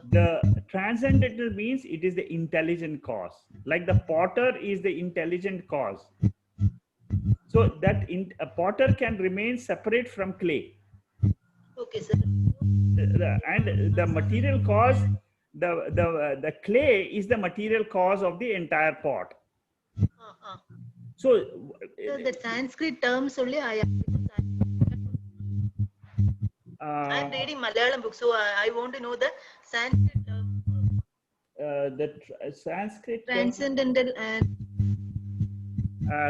The transcendental means it is the intelligent cause. Like the potter is the intelligent cause. So that a potter can remain separate from clay. Okay, sir. And the material cause, the clay is the material cause of the entire pot. So the Sanskrit terms only I'm reading Malayalam books, so I want to know the Sanskrit term. Sanskrit Transcendental and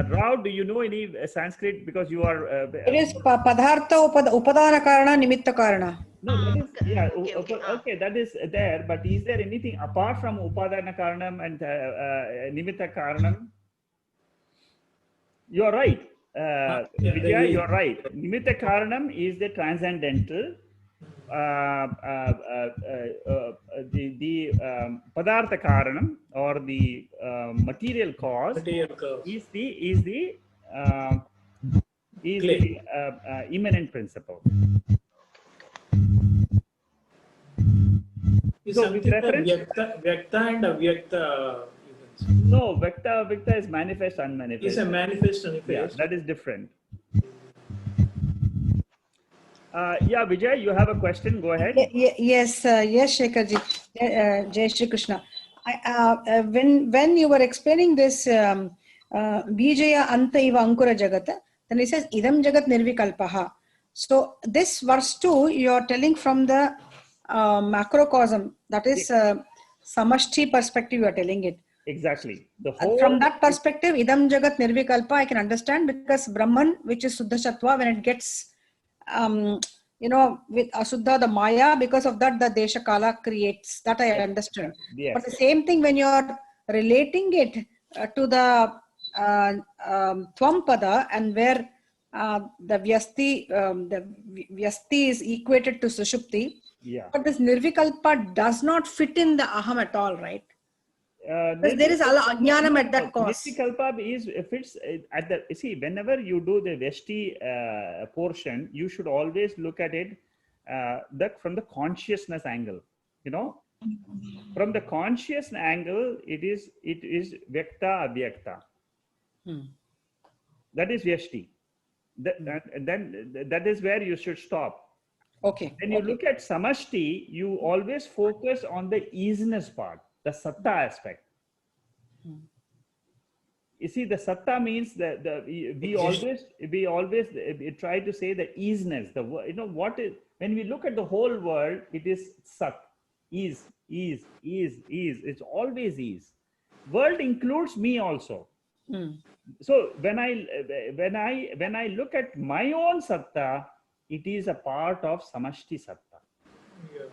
Rao, do you know any Sanskrit? Because you are. It is Padartha Upadana Karana Nimitta Karana. No, that is, yeah, okay. That is there. But is there anything apart from Upadana Karanam and Nimitta Karanam? You are right, Vidya. You are right. Nimitta Karanam is the transcendental. The Padartha Karanam or the material cause is is Clear. the immanent principle. Is So with something like reference, Vyakta and Avyakta. You can say. no, Vikta is manifest, unmanifest. It's a manifest, Yeah, manifest. that is different. Yeah, Vijay, you have a question? Go ahead. Yes, yes, Shekharji. Jai Shri Krishna. When you were explaining this Bijaya Anta Iva Ankura Jagata, then it says Idam Jagat Nirvikalpaha. So this verse 2, you are telling from the macrocosm, that is Samashti perspective, you are telling it. Exactly. The And whole. from that perspective, Idam Jagat Nirvikalpa, I can understand, because Brahman, which is Suddha Sattva, when it gets with Asuddha, the Maya, because of that, the Desha Kala creates. That I understood. Yes. But the same thing when you are relating it to the Tvam-pada, and where the Vyasti is equated to Sushupti. Yeah. But this Nirvikalpa does not fit in the Aham at all, right? Because there is Ajnanam at that cause. Nirvikalpa is, if it's at the, see, whenever you do the Veshti portion, you should always look at it from the consciousness angle. From the conscious angle, it is Vyakta Avyakta. That is Veshti. That is where you should stop. Okay. When you look at Samashti, you always focus on the easiness part, the Satta aspect. You see, the Satta means that we always try to say the easiness. What is, when we look at the whole world, it is Sat, ease. It's always ease. World includes me also. So when I look at my own Satta, it is a part of Samashti Satta. Yeah.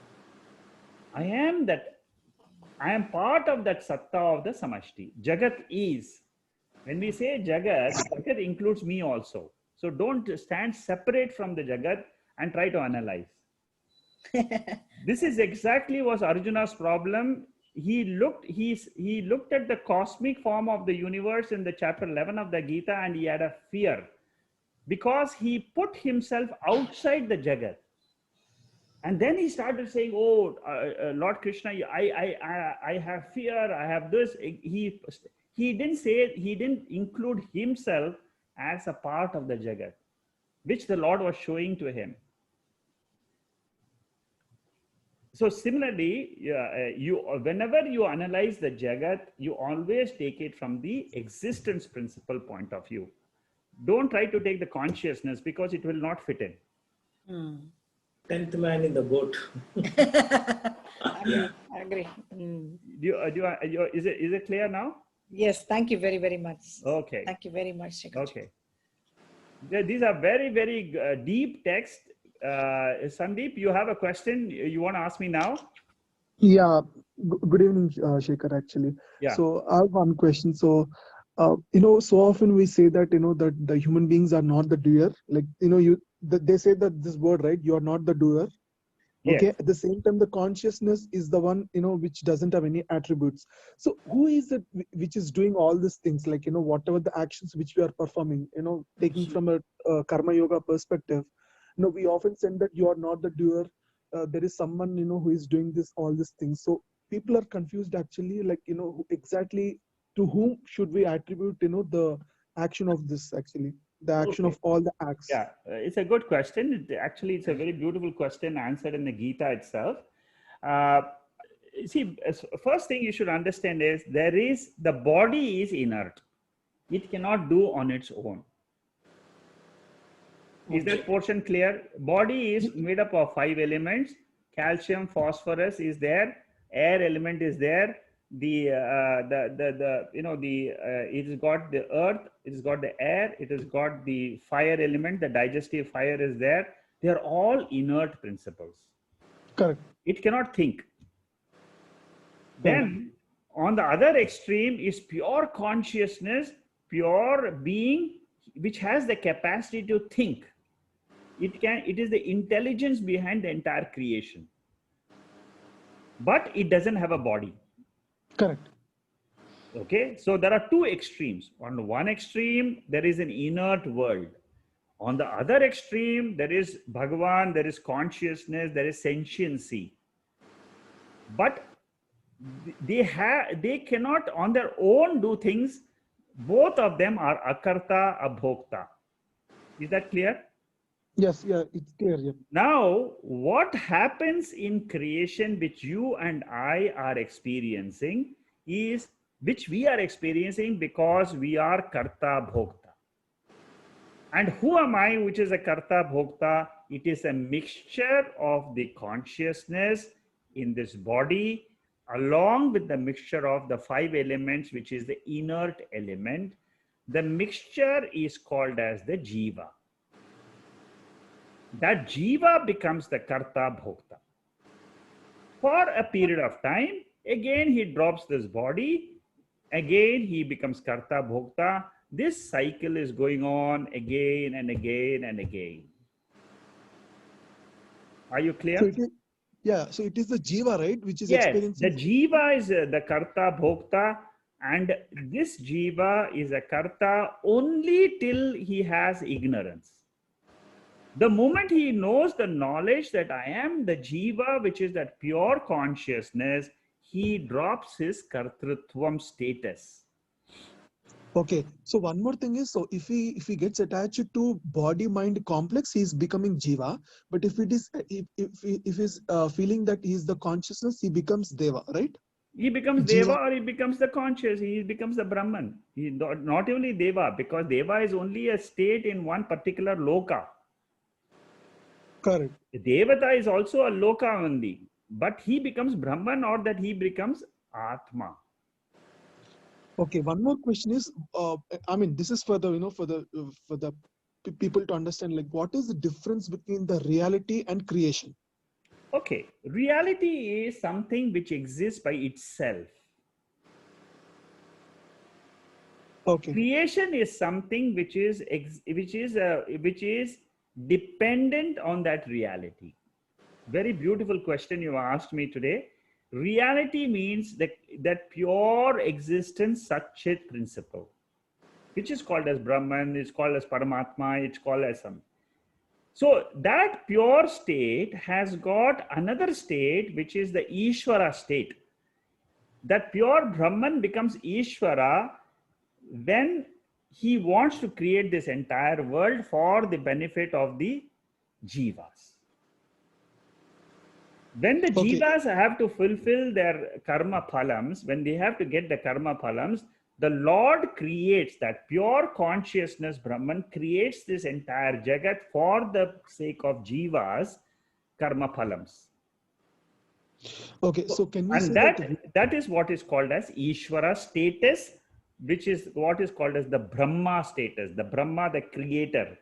I am part of that Satta of the Samashti. Jagat is. When we say Jagat includes me also. So don't stand separate from the Jagat and try to analyze. This is exactly was Arjuna's problem. He looked at the cosmic form of the universe in the chapter 11 of the Gita, and he had a fear because he put himself outside the Jagat. And then he started saying, "Oh, Lord Krishna, I have fear. I have this." He didn't include himself as a part of the Jagat, which the Lord was showing to him. So similarly, whenever you analyze the Jagat, you always take it from the existence principle point of view. Don't try to take the consciousness, because it will not fit in. 10th man in the boat. I agree. Is it clear now? Yes, thank you very, very much. Okay. Thank you very much, Shekhar. Okay. These are very, very deep texts. Sandeep, you have a question you want to ask me now? Yeah. Good evening, Shekhar, actually. Yeah. So I have one question. So, so often we say that, that the human beings are not the doer. Like, they say that this word, right? You are not the doer. Okay. Yes. At the same time, the consciousness is the one, which doesn't have any attributes. So who is it which is doing all these things? Like, whatever the actions which we are performing, taking from a karma yoga perspective, we often say that you are not the doer. There is someone, who is doing all these things. So people are confused actually, like, exactly to whom should we attribute, the action of this actually, the action of all the acts. Yeah, it's a good question. Actually, it's a very beautiful question answered in the Gita itself. See, first thing you should understand is the body is inert. It cannot do on its own. Is that portion clear? Body is made up of 5 elements. Calcium, phosphorus is there. Air element is there. It has got the earth, it has got the air, it has got the fire element, the digestive fire is there. They are all inert principles. Correct. It cannot think. Then on the other extreme is pure consciousness, pure being, which has the capacity to think. It is the intelligence behind the entire creation. But it doesn't have a body. Correct. Okay, so there are two extremes. On one extreme, there is an inert world. On the other extreme, there is Bhagavan, there is consciousness, there is sentiency. But they cannot on their own do things. Both of them are akarta, abhokta. Is that clear? Yes, yeah, it's clear. Yeah. Now, what happens in creation, which you and I are experiencing, is which we are experiencing because we are karta bhokta. And who am I, which is a karta bhokta? It is a mixture of the consciousness in this body, along with the mixture of the 5 elements, which is the inert element. The mixture is called as the jiva. That jiva becomes the karta bhokta. For a period of time, again he drops this body, again he becomes karta bhokta. This cycle is going on again and again and again. Are you clear? So it is, yeah, so it is the jiva, right, which is Yes, experiencing. the jiva is the karta bhokta, and this jiva is a karta only till he has ignorance. The moment he knows the knowledge that I am the jiva, which is that pure consciousness, he drops his kartrutvam status. Okay, so one more thing is, so if he gets attached to body mind complex, he is becoming jiva. But if it is if he's feeling that he is the consciousness, he becomes deva, right? He becomes Jiva. deva, or he becomes the conscious. He becomes the Brahman. He not only deva, because deva is only a state in one particular loka. Correct. Devata is also a loka only, but he becomes Brahman, or that he becomes Atma. Okay, one more question is, I mean, this is for the for the people to understand, like, what is the difference between the reality and creation? Okay, reality is something which exists by itself. Okay. Creation is something which is dependent on that reality. Very beautiful question you asked me today. Reality means that pure existence, Satchit principle, which is called as Brahman, it's called as Paramatma, it's called as some. So that pure state has got another state, which is the Ishvara state. That pure Brahman becomes Ishvara when he wants to create this entire world for the benefit of the jivas. When the jivas have to fulfill their karma phalams, when they have to get the karma phalams, the Lord creates that pure consciousness, Brahman creates this entire jagat for the sake of jivas, karma phalams. Okay, so can we say that is what is called as Ishvara status, which is what is called as the Brahma status. The Brahma, the creator.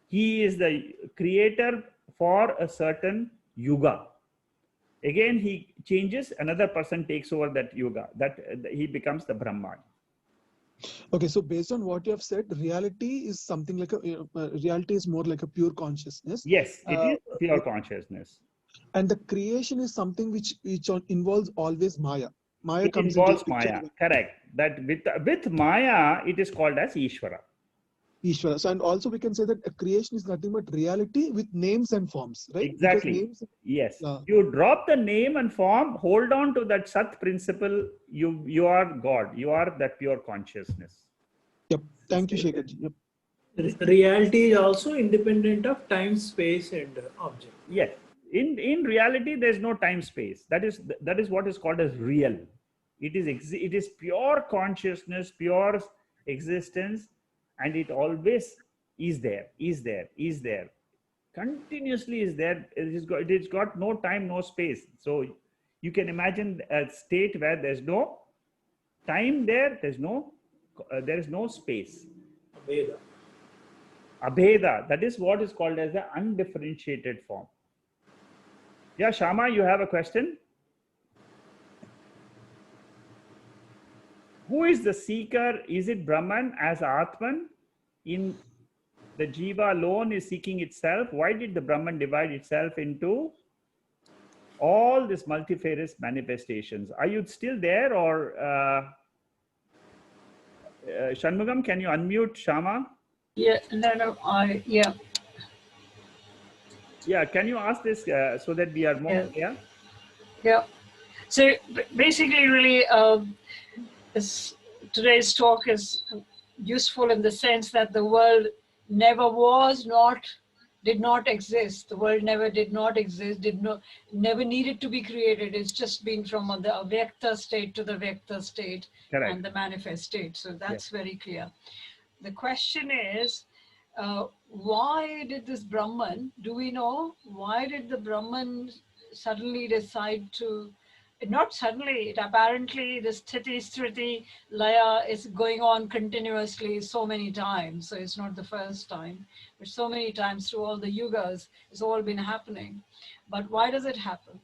He is the creator for a certain yuga. Again, he changes, another person takes over that yuga, that he becomes the Brahman. Okay, so based on what you have said, reality is something like reality is more like a pure consciousness. Yes, it is pure consciousness. And the creation is something which involves always Maya. Maya it comes involves into picture. Maya, correct. That with Maya, it is called as Ishvara. Ishvara. So, and also we can say that a creation is nothing but reality with names and forms, right? Exactly. Names, yes. You drop the name and form, hold on to that Sat principle. You are God. You are that pure consciousness. Yep. Thank you, Shekharji. Yep. Reality is also independent of time, space, and object. Yes. In reality, there is no time space. That is what is called as real. It is pure consciousness, pure existence, and it always is there, continuously is there. It has got no time, no space. So you can imagine a state where there's no time there is no space. Abheda, that is what is called as the undifferentiated form. Yeah, Shama, you have a question? Who is the seeker? Is it Brahman as Atman? In the Jiva alone is seeking itself. Why did the Brahman divide itself into all these multifarious manifestations? Are you still there, or Shanmugam, can you unmute Shama? Yeah, no, yeah. Yeah, can you ask this so that we are more Yeah. clear? Yeah. So basically, really, today's talk is useful in the sense that the world never was, did not exist. The world never did not exist, never needed to be created. It's just been from the avyakta state to the vyakta state Correct. and the manifest state. So that's Yes. very clear. The question is, why did this Brahman, do we know, why did the Brahman suddenly decide to, not suddenly, it apparently this sthiti, striti, laya is going on continuously so many times. So it's not the first time, but so many times through all the yugas, it's all been happening. But why does it happen?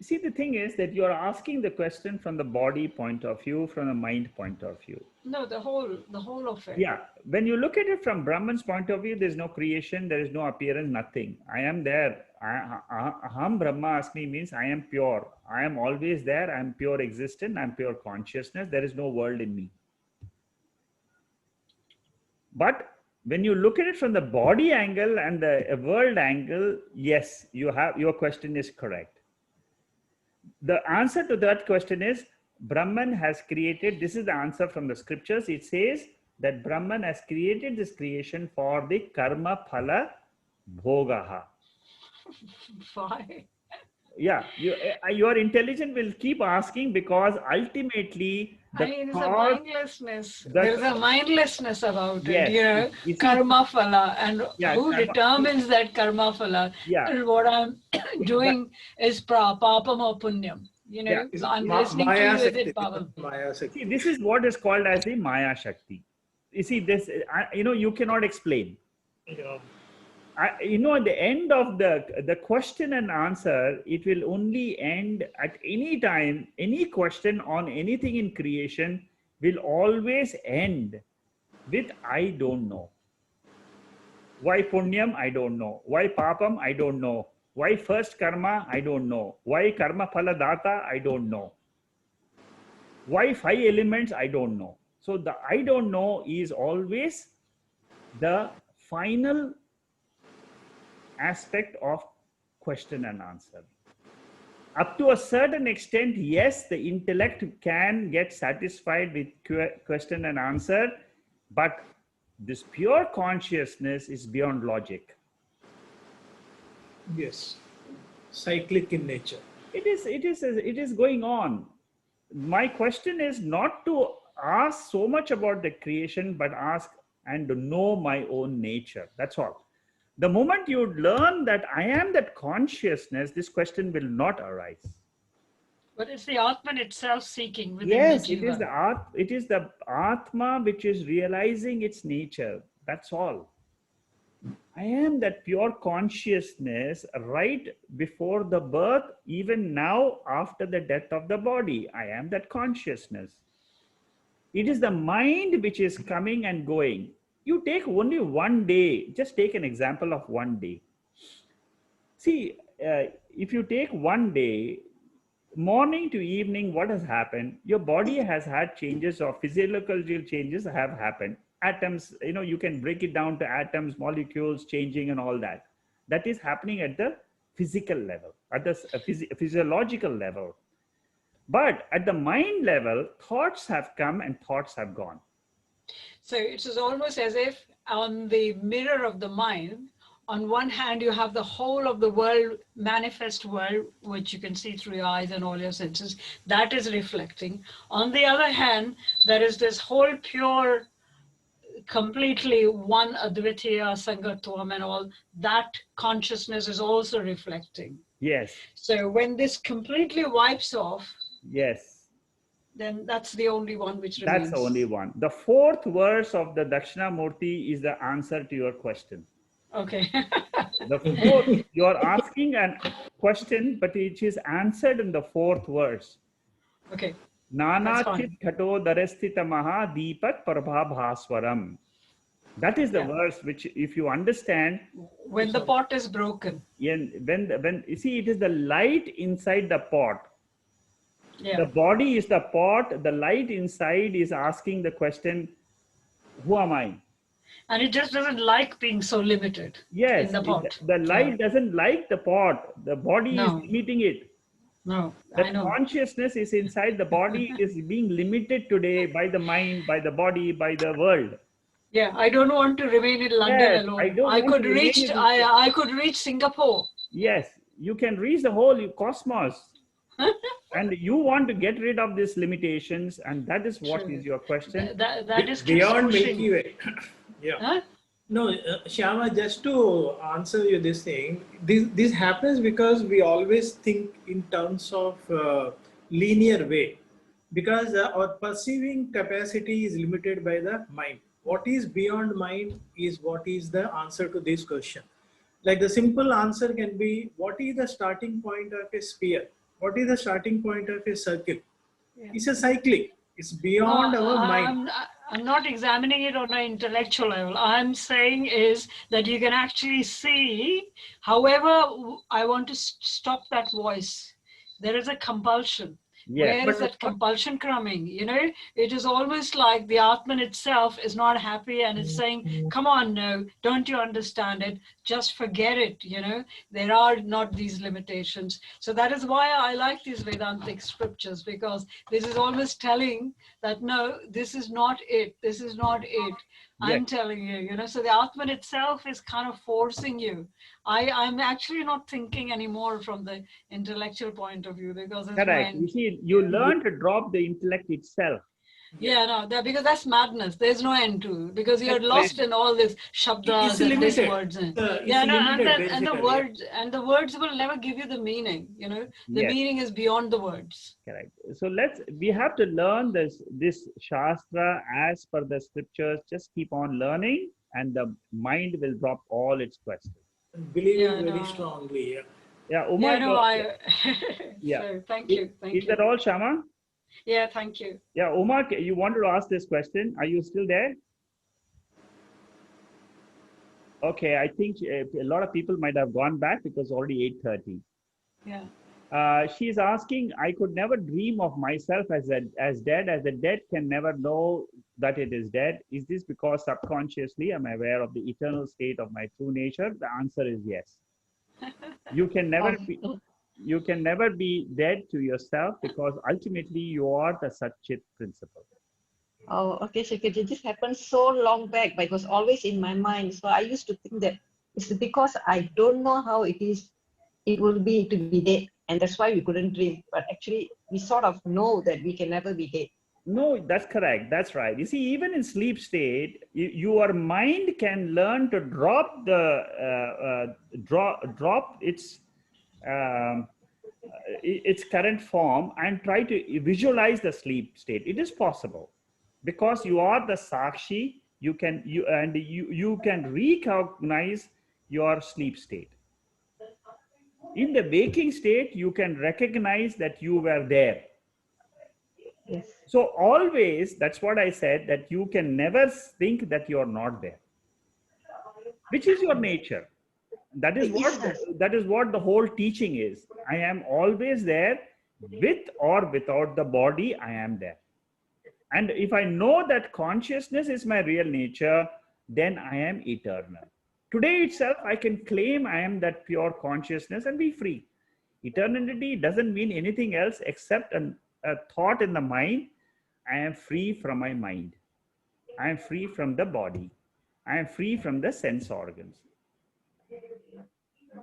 See, the thing is that you're asking the question from the body point of view, from the mind point of view. No, the whole of it. Yeah, when you look at it from Brahman's point of view, there's no creation, there is no appearance, nothing. I am there. Aham Brahma Asmi means I am pure. I am always there. I am pure existent. I am pure consciousness. There is no world in me. But when you look at it from the body angle and the world angle, yes, your question is correct. The answer to that question is Brahman has created, this is the answer from the scriptures. It says that Brahman has created this creation for the karma phala bhogaha. Why? Yeah, your intelligence will keep asking because ultimately There's a mindlessness. There's a mindlessness about yes, it, you know, you see, karma phala, and who karma, determines that karma phala? Yeah. And what I'm doing is papam or punyam. You know, I'm listening to you, is it papam? See, this is what is called as the Maya Shakti. You see, this, you cannot explain. Yeah. At the end of the question and answer, it will only end at any time. Any question on anything in creation will always end with I don't know. Why punyam? I don't know. Why papam? I don't know. Why first karma? I don't know. Why karma phala data? I don't know. Why 5 elements? I don't know. So the I don't know is always the final aspect of question and answer. Up to a certain extent, yes, the intellect can get satisfied with question and answer, but this pure consciousness is beyond logic. Yes, cyclic in nature. It is going on. My question is not to ask so much about the creation, but ask and to know my own nature. That's all. The moment you learn that I am that consciousness, this question will not arise. But it's the Atman itself seeking within Yes, the it is the Atma which is realizing its nature. That's all. I am that pure consciousness right before the birth, even now after the death of the body. I am that consciousness. It is the mind which is coming and going. You take only one day, just take an example of one day. See, if you take one day, morning to evening, what has happened? Your body has had changes or physiological changes have happened. Atoms, you can break it down to atoms, molecules changing and all that. That is happening at the physical level, at the physiological level. But at the mind level, thoughts have come and thoughts have gone. So it is almost as if on the mirror of the mind, on one hand, you have the whole of the world, manifest world, which you can see through your eyes and all your senses. That is reflecting. On the other hand, there is this whole pure, completely one Advitiya, Sangatvam and all, that consciousness is also reflecting. Yes. So when this completely wipes off, yes, then that's the only one which remains. That's the only one. The fourth verse of the Dakshinamurthy is the answer to your question. Okay. The fourth, you are asking a question, but it is answered in the fourth verse. Okay. Nana chit khato darasthita maha deepak prabhabhaswaram. That is the verse which, if you understand, when the pot is broken. When you see, it is the light inside the pot. Yeah. The body is the pot. The light inside is asking the question, who am I? And it just doesn't like being so limited Yes, in the pot. the light doesn't like the pot. The body is No. limiting it. No, I That know. consciousness is inside the body. It is being limited today by the mind, by the body, by the world. Yeah, I don't want to remain in London Yes, I alone. don't I want could to remain reach. in. I could reach Singapore. Yes, you can reach the whole cosmos. And you want to get rid of these limitations, and that is what is your question. That is Beyond pushing. Milky Way. Yeah. Huh? No, Shyama, just to answer you this thing, this happens because we always think in terms of linear way, because our perceiving capacity is limited by the mind. What is beyond mind is what is the answer to this question. Like the simple answer can be, what is the starting point of a sphere? What is the starting point of a circle? Yeah. It's a cyclic. It's beyond our mind. I'm not examining it on an intellectual level. I'm saying is that you can actually see, however, I want to stop that voice. There is a compulsion. Yes. Where is that compulsion coming? You know, it is almost like the Atman itself is not happy and it's saying, come on, no, don't you understand it? Just forget it, you know, there are not these limitations. So that is why I like these Vedantic scriptures, because this is almost telling that, no, this is not it. This is not it. I'm telling you, you know, so the Atman itself is kind of forcing you. I'm actually not thinking anymore from the intellectual point of view, because it's correct. You see, you learn to drop the intellect itself. Yeah, no, because that's madness. There's no end to it, because you're lost in all this shabdas and these words. And the words will never give you the meaning. You know, the meaning is beyond the words. Correct. So we have to learn this shastra as per the scriptures. Just keep on learning, and the mind will drop all its questions. Believing very strongly. Yeah. Yeah, Umar. Yeah, so, thank you. Is that all, Shama? Yeah, thank you. Yeah, Umar, you wanted to ask this question. Are you still there? Okay, I think a lot of people might have gone back because already 8:30. Yeah. She's asking, I could never dream of myself as dead, as the dead can never know that it is dead. Is this because subconsciously I'm aware of the eternal state of my true nature? The answer is yes. You can never be dead to yourself, because ultimately you are the Satchit principle. Oh, okay, Shekaji. This happened so long back, but it was always in my mind. So I used to think that it's because I don't know how it will be to be dead, and that's why we couldn't dream. But actually, we sort of know that we can never be dead. No, that's correct. That's right. You see, even in sleep state, your mind can learn to drop its current form and try to visualize the sleep state. It is possible, because you are the sakshi. You can recognize your sleep state. In the waking state, you can recognize that you were there. Yes. So always, that's what I said, that you can never think that you're not there, which is your nature. That is what the whole teaching is. I am always there, with or without the body, I am there. And if I know that consciousness is my real nature, then I am eternal. Today itself, I can claim I am that pure consciousness and be free. Eternity doesn't mean anything else except a thought in the mind. I am free from my mind. I am free from the body. I am free from the sense organs.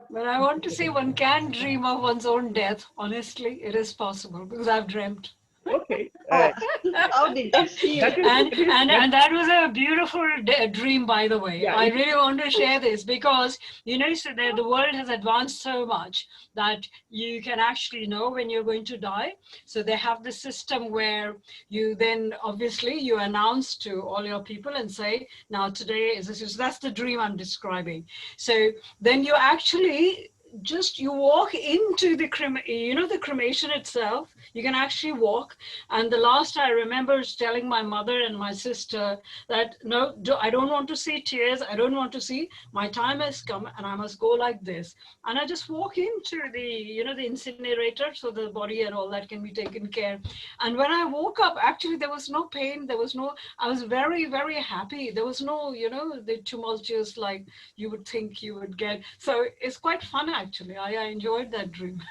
But I want to say one can dream of one's own death. Honestly, it is possible, because I've dreamt. Okay. How did that feel? And that was a beautiful dream, by the way. Yeah, I really want to share this, because, you know, so the world has advanced so much that you can actually know when you're going to die. So they have the system where you then, obviously, you announce to all your people and say, now today is this. So that's the dream I'm describing. So then you actually just you walk into the the cremation itself. You can actually walk. And the last I remember is telling my mother and my sister that no, I don't want to see tears. I don't want to see. My time has come, and I must go like this. And I just walk into the the incinerator, so the body and all that can be taken care. And when I woke up, actually there was no pain. There was no. I was very, very happy. There was no the tumultuous like you would think you would get. So it's quite fun actually. I enjoyed that dream.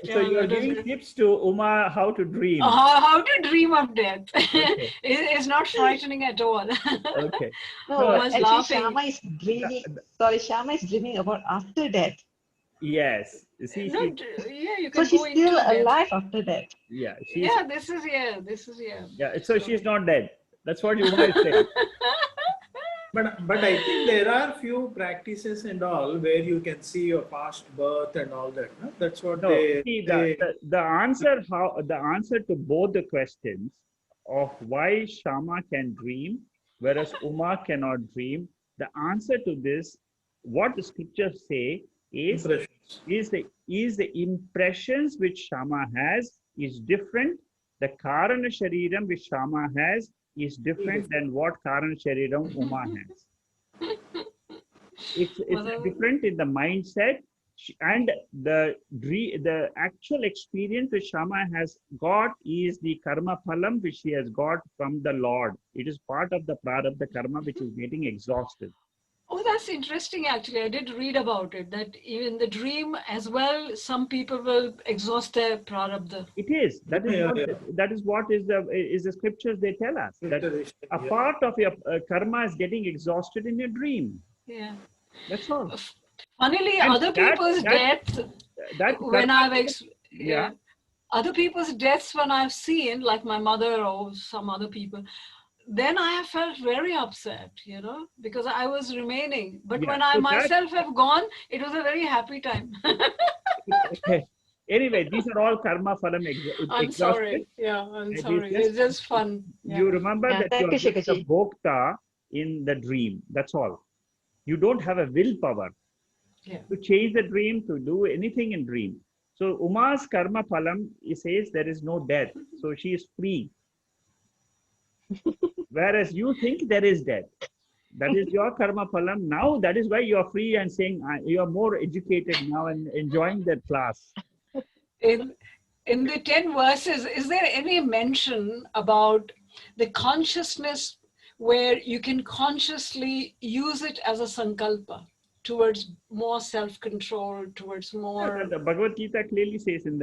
So you are giving tips to Uma how to dream. How to dream of death. Okay. It's not frightening at all. Okay. No, I was actually, laughing. Shama is dreaming. Sorry, Shama is dreaming about after death. Yes. See, No, yeah, you can So she's go still into death. alive after that. yeah. This is Yeah. So she's not dead. That's what you might say. But I think there are few practices and all where you can see your past birth and all that. No? That's what No, they. see, the answer to both the questions of why Shama can dream, whereas Uma cannot dream. The answer to this, what the scriptures say, is the impressions which Shama has is different. The Karana Shariram which Shama has is different than what Karana Shariram Uma has. It's different in the mindset, and the actual experience which Shama has got is the karma phalam which she has got from the Lord. It is part of the prarabdha karma which is getting exhausted. Oh, that's interesting actually. I did read about it, that even the dream as well, some people will exhaust their prarabdha. It is. That is what is the scriptures they tell us. That a part of your karma is getting exhausted in your dream. Yeah. That's all. Funnily, And other people's deaths, when other people's deaths when I've seen, like my mother or some other people, then I have felt very upset, because I was remaining. But when I myself have gone, it was a very happy time. Okay. Anyway, these are all karma phalam I'm exhausted. sorry. Yeah, I'm sorry. It's just fun. You remember that you are just a bhokta in the dream. That's all. You don't have a willpower to change the dream, to do anything in dream. So Uma's karma phalam, it says there is no death. So she is free. Whereas you think there is death. That is your karma phalam. Now that is why you are free and saying you are more educated now and enjoying that class. In the 10 verses, is there any mention about the consciousness where you can consciously use it as a sankalpa towards more self-control, towards more... The Bhagavad Gita clearly says in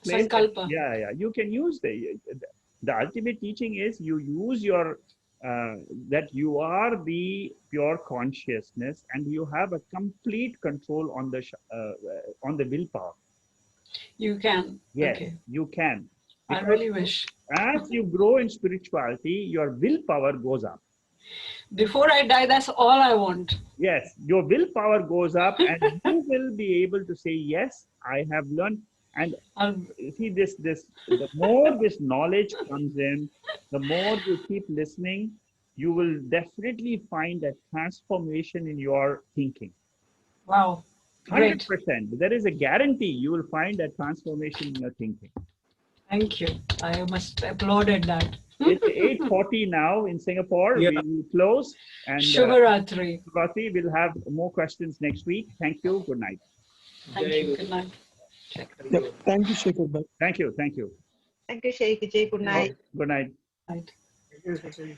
sankalpa. You can use the ultimate teaching is you use your that you are the pure consciousness and you have a complete control on the willpower. You can. Yes, okay. You can. Because I really wish. As you grow in spirituality, your willpower goes up. Before I die, that's all I want. Yes, your willpower goes up and you will be able to say, yes, I have learned. And see the more this knowledge comes in, the more you keep listening, you will definitely find a transformation in your thinking. Wow. 100%. There is a guarantee you will find a transformation in your thinking. Thank you. I must applaud at that. It's 8:40 now in Singapore. We will close. And Shubharatri. We'll have more questions next week. Thank you. Good night. Thank you. Good night. Thank you, Shekhar bhai. Thank you. Thank you. Thank you, Shekhar ji. Good night. Good night. Night. Thank you.